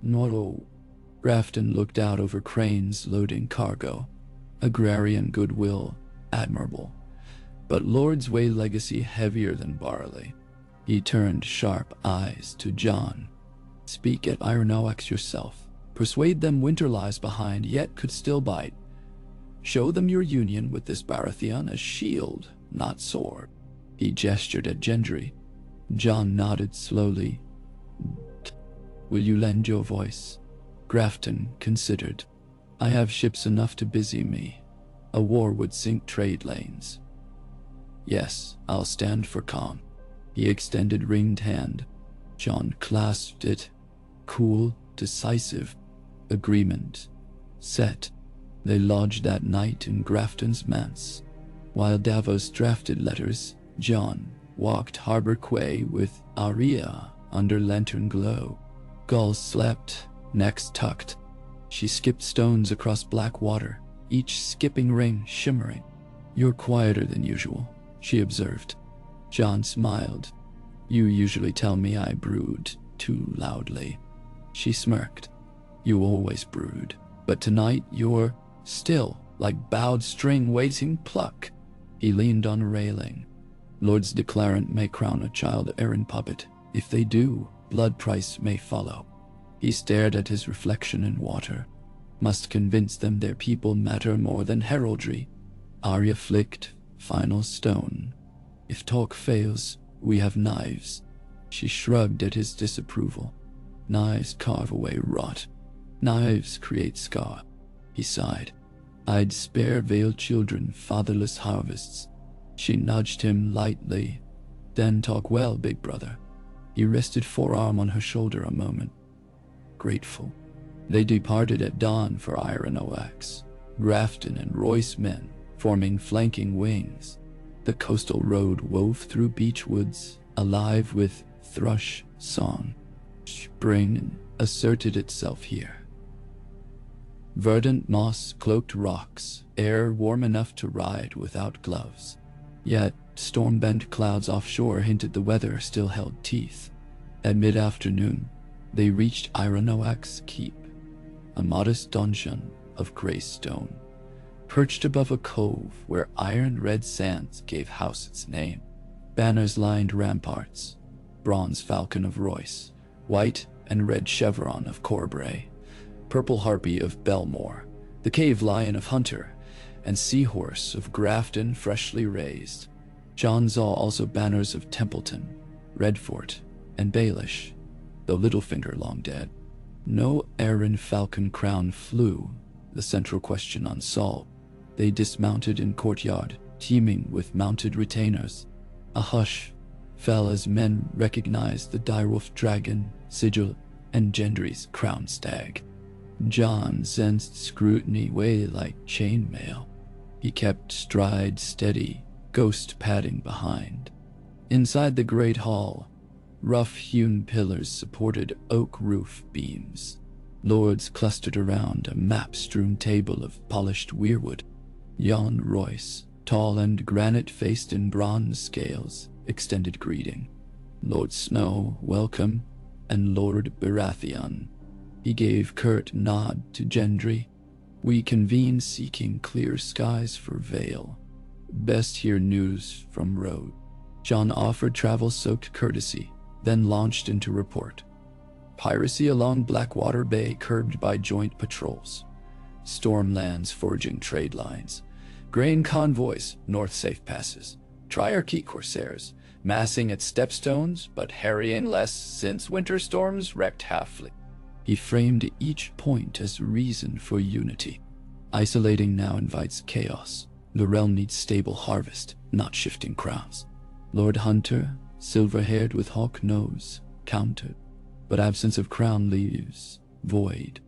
Noro. Grafton looked out over cranes loading cargo. Agrarian goodwill, admirable. But Lord's Way legacy heavier than barley. He turned sharp eyes to Jon. Speak at Ironoax yourself. Persuade them winter lies behind, yet could still bite. Show them your union with this Baratheon as shield, not sword. He gestured at Gendry. Jon nodded slowly. Will you lend your voice? Grafton considered. I have ships enough to busy me. A war would sink trade lanes. Yes, I'll stand for calm. He extended ringed hand. Jon clasped it. Cool, decisive. Agreement. Set. They lodged that night in Grafton's manse. While Davos drafted letters, Jon walked Harbor Quay with Arya under lantern glow. Gulls slept, necks tucked. She skipped stones across black water, each skipping ring shimmering. You're quieter than usual, she observed. Jon smiled. You usually tell me I brood too loudly. She smirked. You always brood, but tonight you're still, like bowed string waiting pluck. He leaned on a railing. Lords declarant may crown a child errand puppet. If they do, blood price may follow. He stared at his reflection in water. Must convince them their people matter more than heraldry. Arya flicked, final stone. If talk fails, we have knives. She shrugged at his disapproval. Knives carve away rot. Knives create scar. He sighed. I'd spare veiled children fatherless harvests. She nudged him lightly. Then talk well, big brother. He rested forearm on her shoulder a moment. Grateful. They departed at dawn for Ironoax. Grafton and Royce men, forming flanking wings. The coastal road wove through beech woods, alive with thrush song. Spring asserted itself here. Verdant moss-cloaked rocks, air warm enough to ride without gloves. Yet, storm-bent clouds offshore hinted the weather still held teeth. At mid-afternoon, they reached Ironoax Keep, a modest donjon of gray stone, perched above a cove where iron-red sands gave house its name. Banners lined ramparts, bronze falcon of Royce, white and red chevron of Corbray, purple harpy of Belmore, the cave lion of Hunter, and seahorse of Grafton freshly raised. Jon saw also banners of Templeton, Redfort, and Baelish, though Littlefinger long dead. No Arryn falcon crown flew, the central question unsolved. They dismounted in courtyard, teeming with mounted retainers. A hush fell as men recognized the direwolf dragon, Sigil, and Gendry's crown stag. Jon sensed scrutiny weigh like chainmail. He kept stride steady, ghost padding behind. Inside the great hall, rough-hewn pillars supported oak roof beams. Lords clustered around a map-strewn table of polished weirwood. Jon Royce, tall and granite-faced in bronze scales, extended greeting. Lord Snow, welcome, and Lord Baratheon. He gave curt nod to Gendry. We convene seeking clear skies for Vale. Best hear news from road. Jon offered travel-soaked courtesy, then launched into report. Piracy along Blackwater Bay curbed by joint patrols. Stormlands forging trade lines. Grain convoys, north safe passes. Triarchy corsairs, massing at stepstones, but harrying less since winter storms wrecked half-fleet. He framed each point as reason for unity. Isolating now invites chaos. The realm needs stable harvest, not shifting crowns. Lord Hunter, silver-haired with hawk nose, countered, but absence of crown leaves void.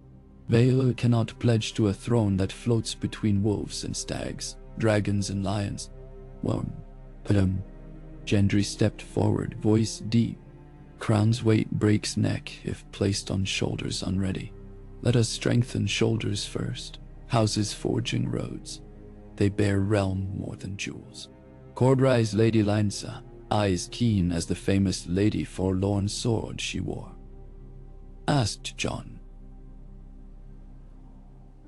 Vale cannot pledge to a throne that floats between wolves and stags, dragons and lions. Gendry stepped forward, voice deep. Crown's weight breaks neck if placed on shoulders unready. Let us strengthen shoulders first. Houses forging roads. They bear realm more than jewels. Cordry's Lady Lanza, eyes keen as the famous Lady Forlorn sword she wore, asked Jon,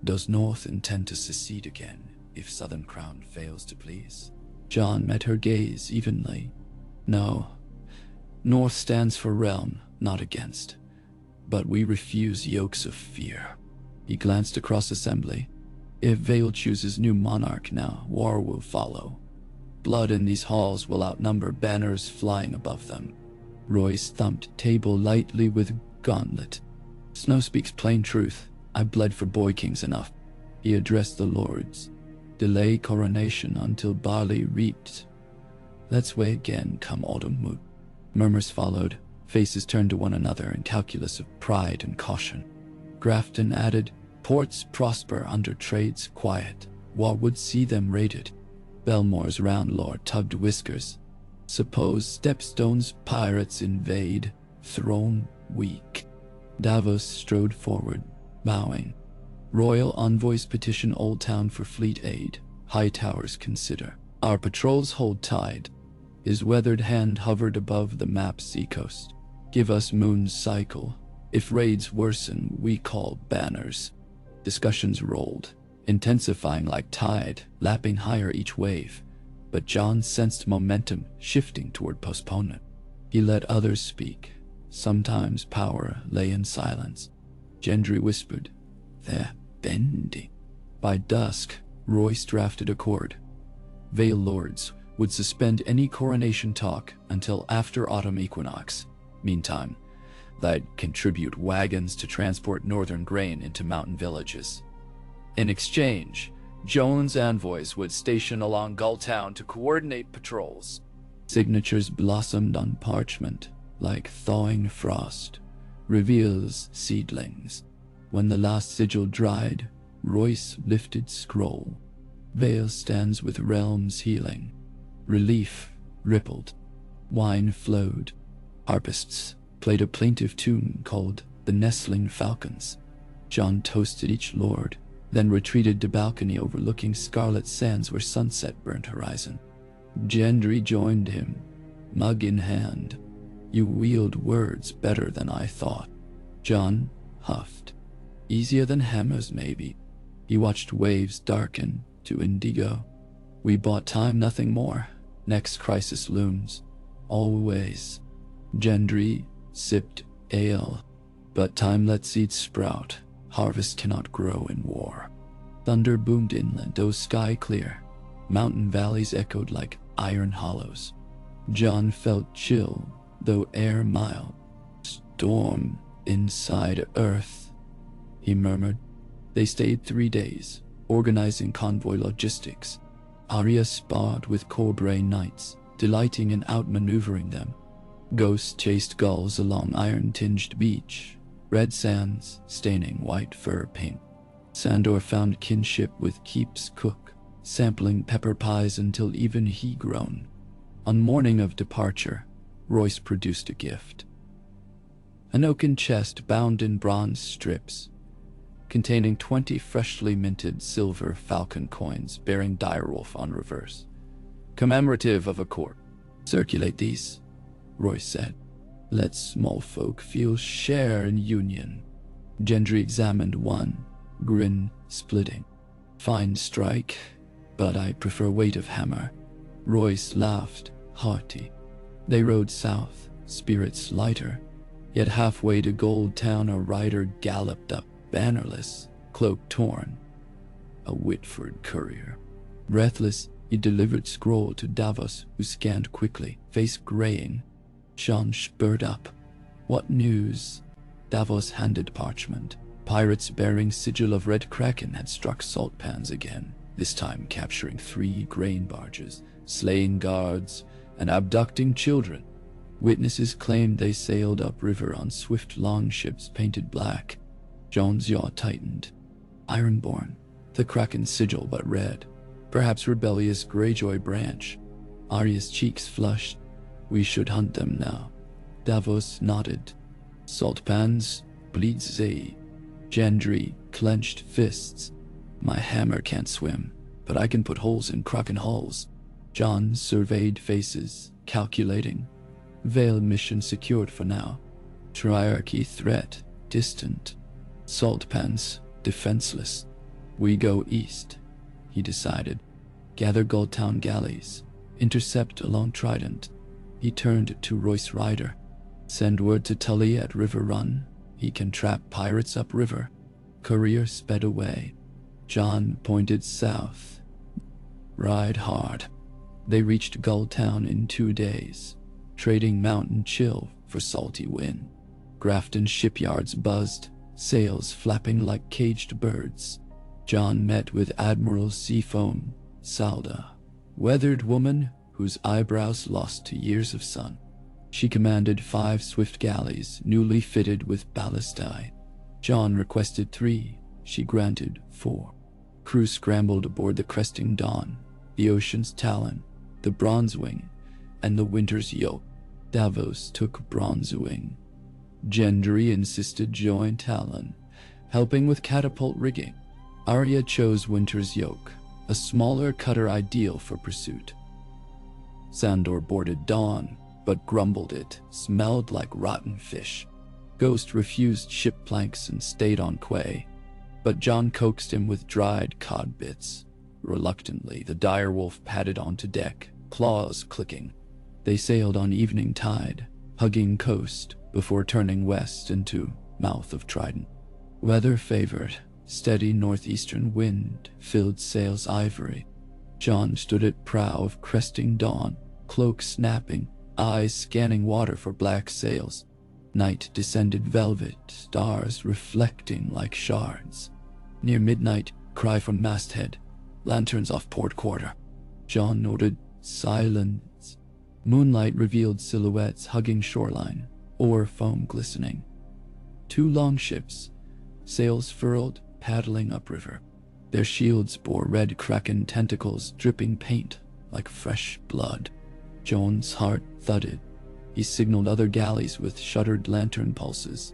"Does North intend to secede again if Southern Crown fails to please?" Jon met her gaze evenly. "No. North stands for realm, not against. But we refuse yokes of fear." He glanced across assembly. "If Vale chooses new monarch now, war will follow. Blood in these halls will outnumber banners flying above them." Royce thumped table lightly with gauntlet. "Snow speaks plain truth. I bled for boy kings enough." He addressed the lords. "Delay coronation until barley reaped. Let's weigh again come autumn moot." Murmurs followed. Faces turned to one another in calculus of pride and caution. Grafton added, "Ports prosper under trades quiet. War would see them raided." Belmore's round lord tugged whiskers. "Suppose Stepstone's pirates invade, throne weak." Davos strode forward, bowing. "Royal envoys petition Old Town for fleet aid. High towers consider. Our patrols hold tide." His weathered hand hovered above the map's seacoast. "Give us Moon's cycle. If raids worsen, we call banners." Discussions rolled, intensifying like tide, lapping higher each wave. But Jon sensed momentum shifting toward postponement. He let others speak. Sometimes power lay in silence. Gendry whispered, "They're bending." By dusk, Royce drafted a chord. Vale lords would suspend any coronation talk until after autumn equinox. Meantime, they'd contribute wagons to transport northern grain into mountain villages. In exchange, Jon's envoys would station along Gulltown to coordinate patrols. Signatures blossomed on parchment like thawing frost, reveals seedlings. When the last sigil dried, Royce lifted scroll. Vale stands with realms healing. Relief rippled. Wine flowed. Harpists played a plaintive tune called the Nestling Falcons. Jon toasted each lord, then retreated to balcony overlooking scarlet sands where sunset burnt horizon. Gendry joined him, mug in hand. "You wield words better than I thought." Jon huffed. "Easier than hammers, maybe." He watched waves darken to indigo. "We bought time, nothing more. Next crisis looms. Always." Gendry sipped ale. "But time lets seeds sprout. Harvest cannot grow in war." Thunder boomed inland, though sky clear. Mountain valleys echoed like iron hollows. Jon felt chill, though air mild. "Storm inside Earth," he murmured. They stayed 3 days, organizing convoy logistics. Arya sparred with Corbray knights, delighting in outmaneuvering them. Ghosts chased gulls along iron-tinged beach, red sands staining white fur paint. Sandor found kinship with Keep's cook, sampling pepper pies until even he groaned. On morning of departure, Royce produced a gift. An oaken chest bound in bronze strips, containing 20 freshly minted silver falcon coins bearing direwolf on reverse, commemorative of a court. "Circulate these," Royce said. "Let small folk feel share in union." Gendry examined one, grin splitting. "Fine strike, but I prefer weight of hammer." Royce laughed, hearty. They rode south, spirits lighter. Yet halfway to Gold Town a rider galloped up, bannerless, cloak torn. A Whitford courier. Breathless, he delivered scroll to Davos, who scanned quickly, face graying. Jon spurred up. "What news?" Davos handed parchment. Pirates bearing sigil of Red Kraken had struck salt pans again. this time capturing 3 grain barges, slaying guards, and abducting children. Witnesses claimed they sailed upriver on swift longships painted black. Jon's jaw tightened. Ironborn, the Kraken's sigil but red. Perhaps rebellious Greyjoy branch. Arya's cheeks flushed. We should hunt them now. Davos nodded. Salt pans, Blitzsee. Gendry clenched fists. My hammer can't swim, but I can put holes in Kraken hulls. Jon surveyed faces, calculating. Vale mission secured for now. Triarchy threat, distant. Salt pans, defenseless. We go east, he decided. Gather Goldtown galleys. Intercept along Trident. He turned to Royce Ryder. Send word to Tully at River Run. He can trap pirates upriver. Courier sped away. Jon pointed south. Ride hard. They reached Gulltown in 2 days, trading mountain chill for salty wind. Grafton shipyards buzzed, sails flapping like caged birds. Jon met with Admiral Seafoam Salda, weathered woman whose eyebrows lost to years of sun. She commanded 5 swift galleys, newly fitted with ballistae. Jon requested 3, she granted 4. Crew scrambled aboard the Cresting Dawn, the Ocean's Talon, the Bronzewing, and the Winter's Yoke. Davos took Bronzewing. Gendry insisted join Talon, helping with catapult rigging. Arya chose Winter's Yoke, a smaller cutter ideal for pursuit. Sandor boarded Dawn, but grumbled it smelled like rotten fish. Ghost refused ship planks and stayed on quay, but Jon coaxed him with dried cod bits. Reluctantly, the direwolf padded onto deck, claws clicking. They sailed on evening tide, hugging coast before turning west into mouth of Trident. Weather favored, steady northeastern wind filled sails ivory. Jon stood at prow of Cresting Dawn, cloak snapping, eyes scanning water for black sails. Night descended velvet, stars reflecting like shards. Near midnight, cry from masthead, lanterns off port quarter. Jon noted silence. Moonlight revealed silhouettes hugging shoreline, oar foam glistening. 2 longships, sails furled, paddling upriver. Their shields bore red kraken tentacles dripping paint like fresh blood. Jon's heart thudded. He signaled other galleys with shuttered lantern pulses.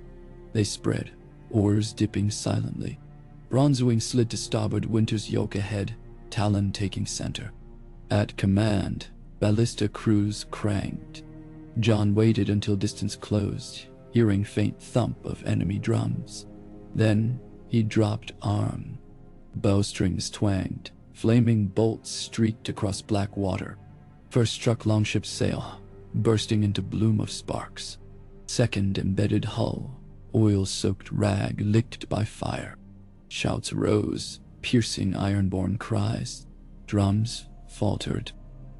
They spread, oars dipping silently. Bronzewing slid to starboard, Winter's Yoke ahead, Talon taking center. At command, ballista crews cranked. Jon waited until distance closed, hearing faint thump of enemy drums. Then he dropped arm. Bowstrings twanged, flaming bolts streaked across black water. First struck longship's sail, bursting into bloom of sparks. Second embedded hull, oil-soaked rag licked by fire. Shouts rose, piercing ironborn cries. Drums faltered.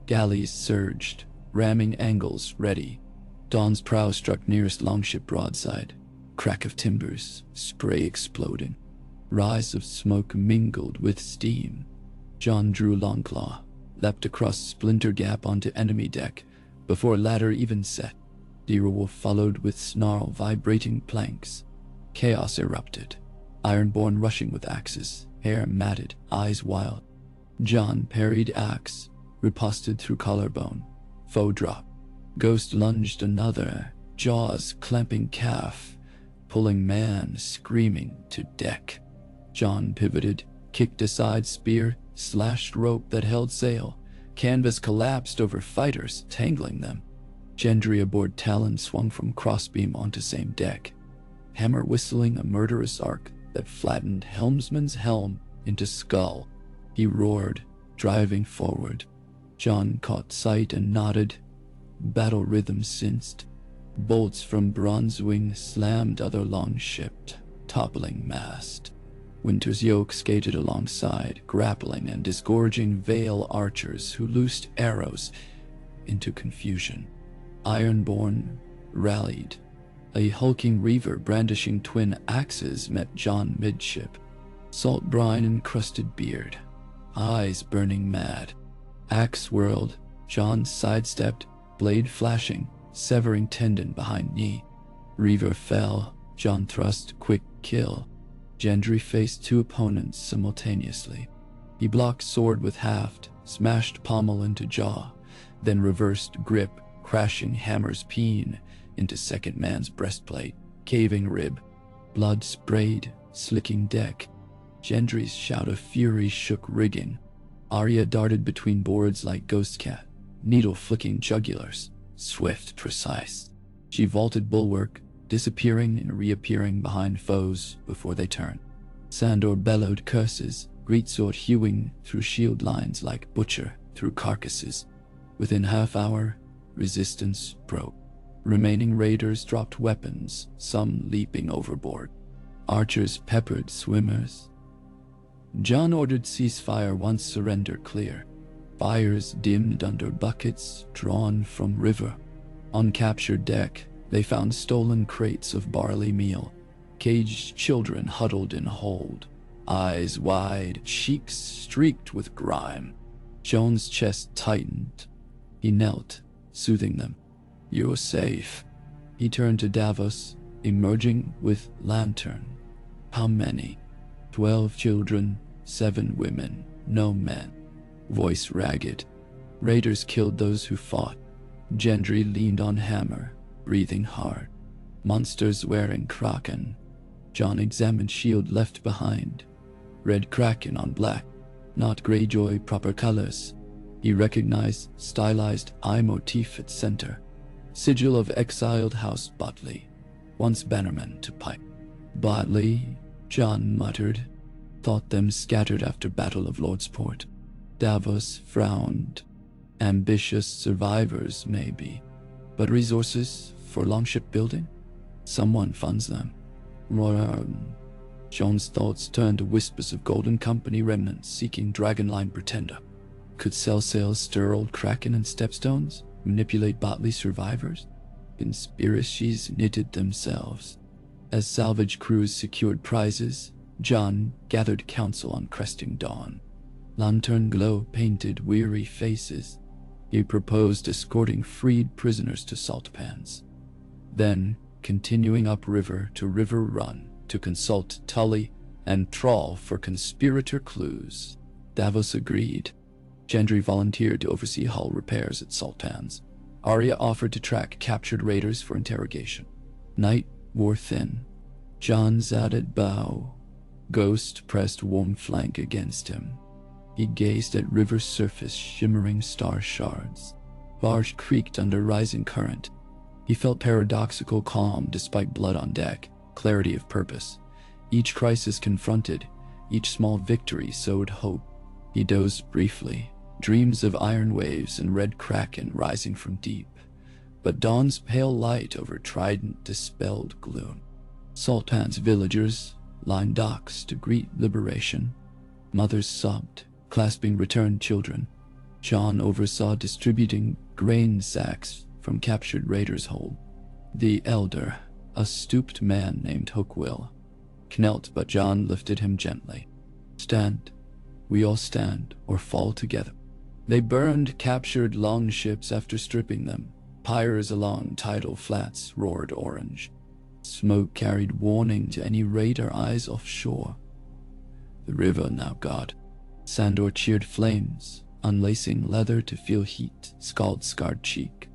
Galleys surged, ramming angles ready. Dawn's prow struck nearest longship broadside. Crack of timbers, spray exploding. Rise of smoke mingled with steam. Jon drew Longclaw, leapt across splinter gap onto enemy deck before ladder even set. Direwolf followed with snarl vibrating planks. Chaos erupted. Ironborn rushing with axes, hair matted, eyes wild. Jon parried axe, riposted through collarbone. Foe drop. Ghost lunged another, jaws clamping calf, pulling man screaming to deck. Jon pivoted, kicked aside spear, slashed rope that held sail. Canvas collapsed over fighters, tangling them. Gendry aboard Talon swung from crossbeam onto same deck, hammer whistling a murderous arc that flattened helmsman's helm into skull. He roared, driving forward. Jon caught sight and nodded. Battle rhythm sensed. Bolts from Bronzewing slammed other longship, toppling mast. Winter's Yoke skated alongside, grappling and disgorging Vale archers who loosed arrows into confusion. Ironborn rallied. A hulking reaver brandishing twin axes met Jon midship. Salt brine encrusted beard. eyes burning mad. Axe whirled. Jon sidestepped, blade flashing, severing tendon behind knee. Reaver fell. Jon thrust, quick kill. Gendry faced two opponents simultaneously. He blocked sword with haft, smashed pommel into jaw, then reversed grip, crashing hammer's peen into second man's breastplate, caving rib. Blood sprayed, slicking deck. Gendry's shout of fury shook rigging. Arya darted between boards like ghost cat, needle-flicking jugulars, swift, precise. She vaulted bulwark, disappearing and reappearing behind foes before they turned. Sandor bellowed curses, greatsword hewing through shield lines like butcher through carcasses. Within half-hour, resistance broke. Remaining raiders dropped weapons, some leaping overboard. Archers peppered swimmers. Jon ordered ceasefire once surrender clear. Fires dimmed under buckets drawn from river. On captured deck, they found stolen crates of barley meal. Caged children huddled in hold, eyes wide, cheeks streaked with grime. Jon's chest tightened. He knelt, soothing them. "You're safe." He turned to Davos, emerging with lantern. "How many?" 12 children, 7 women, no men." Voice ragged. "Raiders killed those who fought." Gendry leaned on hammer, breathing hard. "Monsters wearing kraken." Jon examined shield left behind. Red kraken on black, not Greyjoy proper colors. He recognized stylized eye motif at center. Sigil of exiled House Botley, once bannerman to Pike. "Botley," Jon muttered. "Thought them scattered after Battle of Lordsport." Davos frowned. "Ambitious survivors, maybe. But resources for longship building? Someone funds them." Jon's thoughts turned to whispers of Golden Company remnants seeking Dragonline Pretender. Could Cell stir old Kraken and Stepstones? Manipulate Botley survivors? Conspiracies knitted themselves. As salvage crews secured prizes, Jon gathered counsel on cresting dawn. Lantern glow painted weary faces. He proposed escorting freed prisoners to salt pans. Then, continuing upriver to River Run to consult Tully and trawl for conspirator clues. Davos agreed. Gendry volunteered to oversee hull repairs at salt pans. Arya offered to track captured raiders for interrogation. Night wore thin. Jon sat at bow. Ghost pressed warm flank against him. He gazed at river's surface, shimmering star shards. Barge creaked under rising current. He felt paradoxical calm despite blood on deck, clarity of purpose. Each crisis confronted, each small victory sowed hope. He dozed briefly, dreams of iron waves and red kraken rising from deep. But dawn's pale light over Trident dispelled gloom. Saltpan's villagers lined docks to greet liberation. Mothers sobbed, clasping returned children. Jon oversaw distributing grain sacks from captured raiders' hold. The elder, a stooped man named Hookwill, knelt, but Jon lifted him gently. "Stand. We all stand or fall together." They burned captured longships after stripping them. Pyres along tidal flats roared orange. Smoke carried warning to any raider eyes offshore. The river now God. Sandor cheered flames, unlacing leather to feel heat, scald scarred cheek.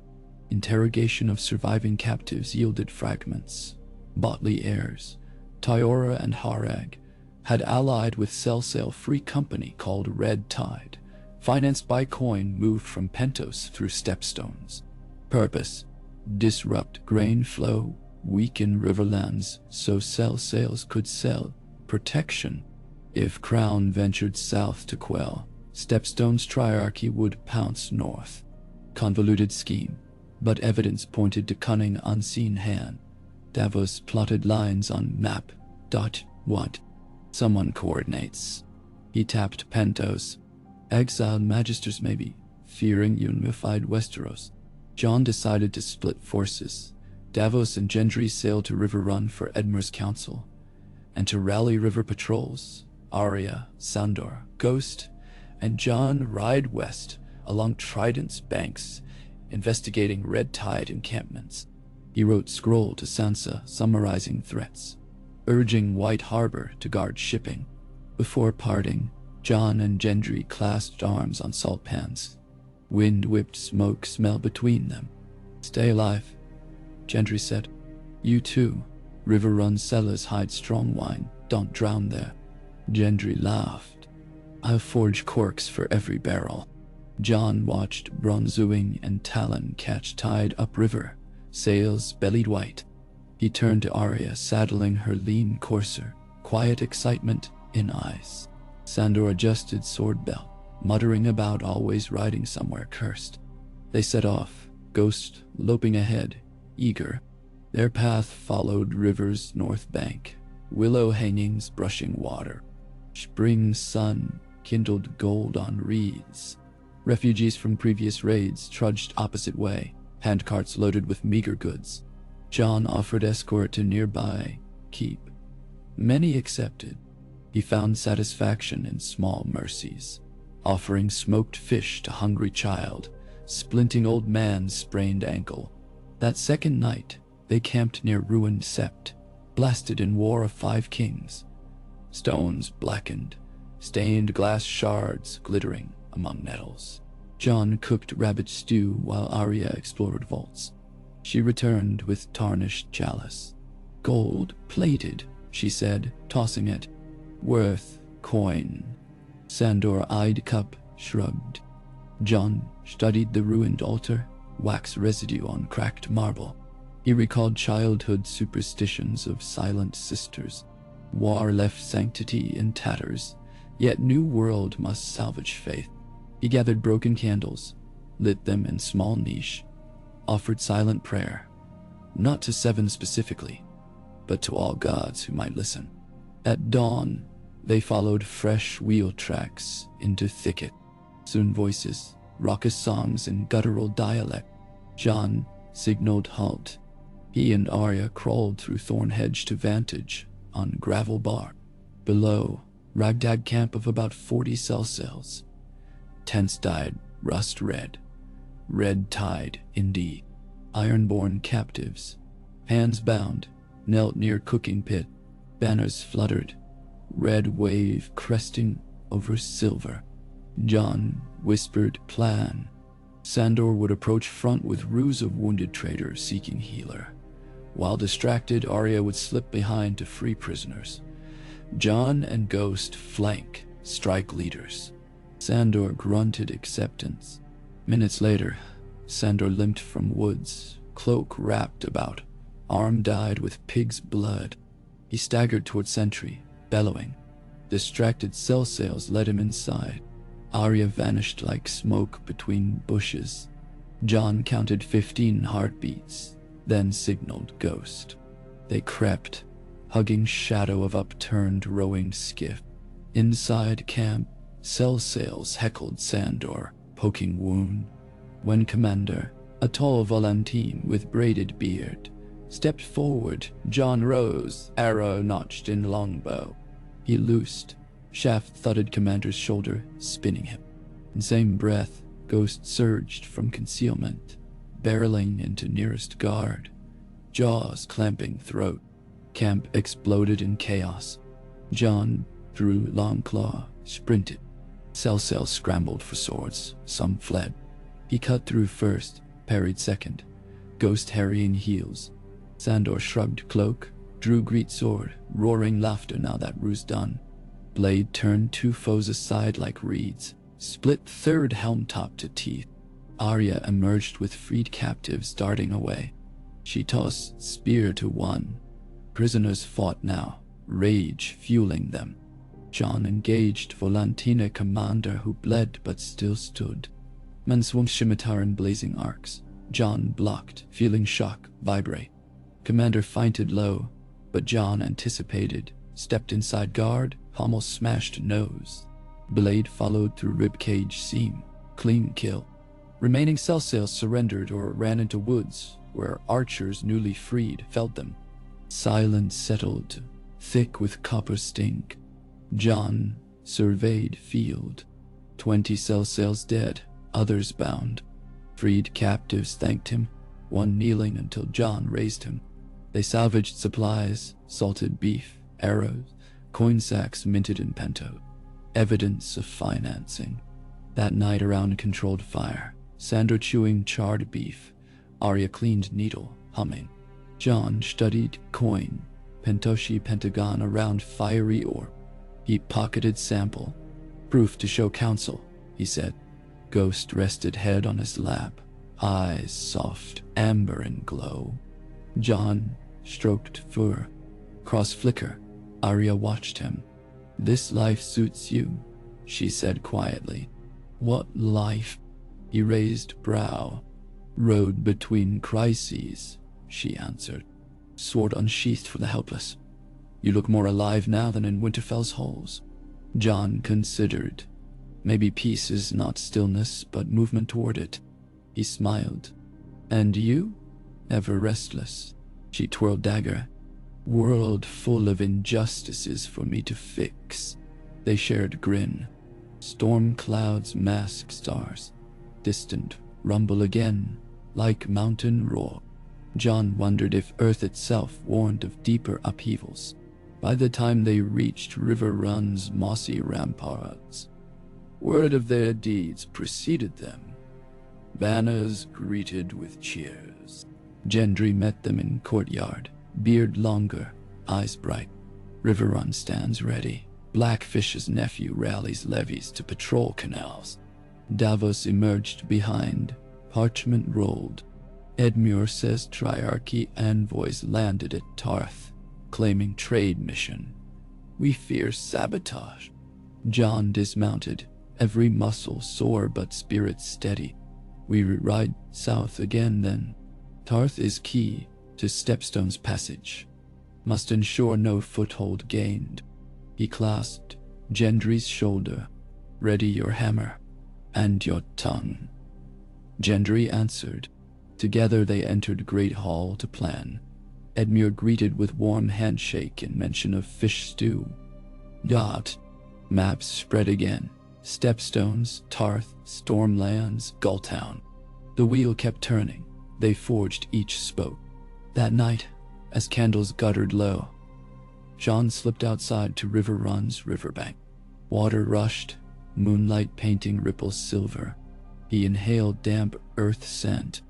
Interrogation of surviving captives yielded fragments. Botley heirs, Tyora and Harag, had allied with Cell Free Company called Red Tide, financed by coin moved from Pentos through Stepstones. Purpose: disrupt grain flow, weaken riverlands so Cell sales could sell. Protection: if Crown ventured south to quell, Stepstone's triarchy would pounce north. Convoluted scheme, but evidence pointed to cunning unseen hand. Davos plotted lines on map. What? Someone coordinates. He tapped Pentos. Exiled magisters maybe, fearing unified Westeros. Jon decided to split forces. Davos and Gendry sailed to River Run for Edmure's council, and to rally river patrols. Arya, Sandor, Ghost, and Jon ride west along Trident's banks, investigating red tide encampments. He wrote scroll to Sansa summarizing threats, urging White Harbor to guard shipping. Before parting, Jon and Gendry clasped arms on salt pans. Wind-whipped smoke smelled between them. "Stay alive," Gendry said. "You too. River-run cellars hide strong wine. Don't drown there." Gendry laughed. "I'll forge corks for every barrel." Jon watched Bronzewing and Talon catch tide upriver, sails bellied white. He turned to Arya saddling her lean courser, quiet excitement in eyes. Sandor adjusted sword belt, muttering about always riding somewhere cursed. They set off, Ghost loping ahead, eager. Their path followed river's north bank, willow hangings brushing water. Spring sun kindled gold on reeds. Refugees from previous raids trudged opposite way, handcarts loaded with meager goods. Jon offered escort to nearby keep. Many accepted. He found satisfaction in small mercies, offering smoked fish to hungry child, splinting old man's sprained ankle. That second night, they camped near ruined sept, blasted in War of Five Kings. Stones blackened, stained glass shards glittering among nettles. Jon cooked rabbit stew while Arya explored vaults. She returned with tarnished chalice. "Gold-plated," she said, tossing it. "Worth coin." Sandor eyed cup, shrugged. Jon studied the ruined altar, wax residue on cracked marble. He recalled childhood superstitions of silent sisters. War left sanctity in tatters, yet new world must salvage faith. He gathered broken candles, lit them in small niche, offered silent prayer, not to seven specifically, but to all gods who might listen. At dawn, they followed fresh wheel tracks into thicket. Soon voices, raucous songs in guttural dialect. Jon signaled halt. He and Arya crawled through thorn hedge to vantage on gravel bar. Below, ragtag camp of about 40 cell cells. Tents dyed rust red. Red tide, indeed. Ironborn captives, hands bound, knelt near cooking pit. Banners fluttered, red wave cresting over silver. Jon whispered plan. Sandor would approach front with ruse of wounded traitor seeking healer. While distracted, Arya would slip behind to free prisoners. Jon and Ghost flank, strike leaders. Sandor grunted acceptance. Minutes later, Sandor limped from woods, cloak wrapped about, arm dyed with pig's blood. He staggered toward sentry, bellowing. Distracted cell sails led him inside. Arya vanished like smoke between bushes. Jon counted 15 heartbeats, then signaled Ghost. They crept, hugging shadow of upturned rowing skiff. Inside camp, cell sails heckled Sandor, poking wound. When Commander, a tall Volantine with braided beard, stepped forward, Jon rose, arrow notched in longbow. He loosed, shaft thudded Commander's shoulder, spinning him. In same breath, Ghost surged from concealment, barreling into nearest guard, jaws clamping throat. Camp exploded in chaos. Jon drew long claw, sprinted. Cell cells scrambled for swords, some fled. He cut through first, parried second, Ghost harrying heels. Sandor shrugged cloak, drew great sword, roaring laughter now that ruse done. Blade turned two foes aside like reeds, split third helm top to teeth. Arya emerged with freed captives darting away. She tossed spear to one. Prisoners fought now, rage fueling them. Jon engaged Volantina commander who bled but still stood. Men swung scimitar in blazing arcs. Jon blocked, feeling shock vibrate. Commander feinted low, but Jon anticipated, stepped inside guard, pommel smashed nose. Blade followed through ribcage seam, clean kill. Remaining cell sails surrendered or ran into woods, where archers newly freed felled them. Silence settled, thick with copper stink. Jon surveyed field. 20 cell sails dead, others bound. Freed captives thanked him, one kneeling until Jon raised him. They salvaged supplies, salted beef, arrows, coin sacks minted in Pento. Evidence of financing. That night around controlled fire, Sandra chewing charred beef, Arya cleaned needle, humming. Jon studied coin, pentoshi pentagon around fiery orb. He pocketed sample. Proof to show counsel, he said. Ghost rested head on his lap, eyes soft, amber in glow. Jon stroked fur. Cross flicker, Arya watched him. This life suits you, she said quietly. What life? He raised brow. Road between crises, she answered. Sword unsheathed for the helpless. You look more alive now than in Winterfell's halls. Jon considered. Maybe peace is not stillness, but movement toward it. He smiled. And you? Ever restless. She twirled dagger. World full of injustices for me to fix. They shared grin. Storm clouds mask stars. Distant rumble again, like mountain roar. Jon wondered if Earth itself warned of deeper upheavals. By the time they reached River Run's mossy ramparts, word of their deeds preceded them. Banners greeted with cheers. Gendry met them in courtyard, beard longer, eyes bright. River Run stands ready. Blackfish's nephew rallies levies to patrol canals. Davos emerged behind, parchment rolled. Edmure says Triarchy envoys landed at Tarth, claiming trade mission. We fear sabotage. Jon dismounted, every muscle sore but spirit steady. We ride south again then. Tarth is key to Stepstone's passage. Must ensure no foothold gained. He clasped Gendry's shoulder. Ready your hammer and your tongue. Gendry answered. Together they entered Great Hall to plan. Edmure greeted with warm handshake and mention of fish stew. Dot. Maps spread again. Stepstones, Tarth, Stormlands, Gulltown. The wheel kept turning. They forged each spoke. That night, as candles guttered low, Jon slipped outside to River Run's riverbank. Water rushed, moonlight painting ripples silver. He inhaled damp earth scent.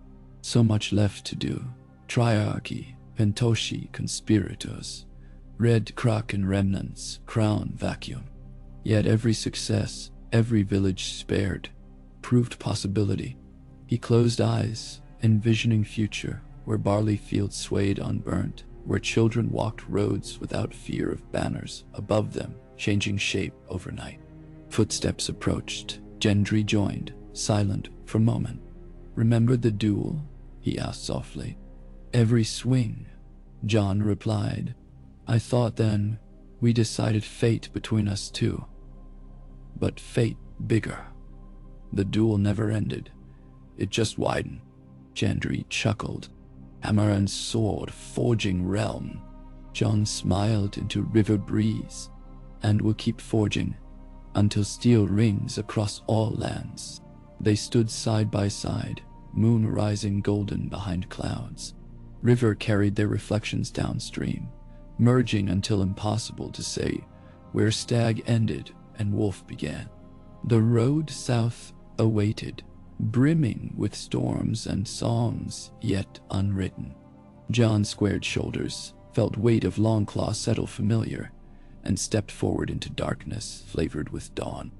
So much left to do. Triarchy, Pentoshi conspirators, Red Kraken remnants, crown vacuum. Yet every success, every village spared, proved possibility. He closed eyes, envisioning future, where barley fields swayed unburnt, where children walked roads without fear of banners above them, changing shape overnight. Footsteps approached. Gendry joined, silent for a moment. Remembered the duel? He asked softly. Every swing, Jon replied. I thought then we decided fate between us two. But fate bigger. The duel never ended. It just widened. Gendry chuckled. Hammer and sword forging realm. Jon smiled into river breeze. And will keep forging until steel rings across all lands. They stood side by side, moon rising golden behind clouds. River carried their reflections downstream, merging until impossible to say where stag ended and wolf began. The road south awaited, brimming with storms and songs yet unwritten. Jon squared shoulders, felt weight of Longclaw settle familiar, and stepped forward into darkness flavored with dawn.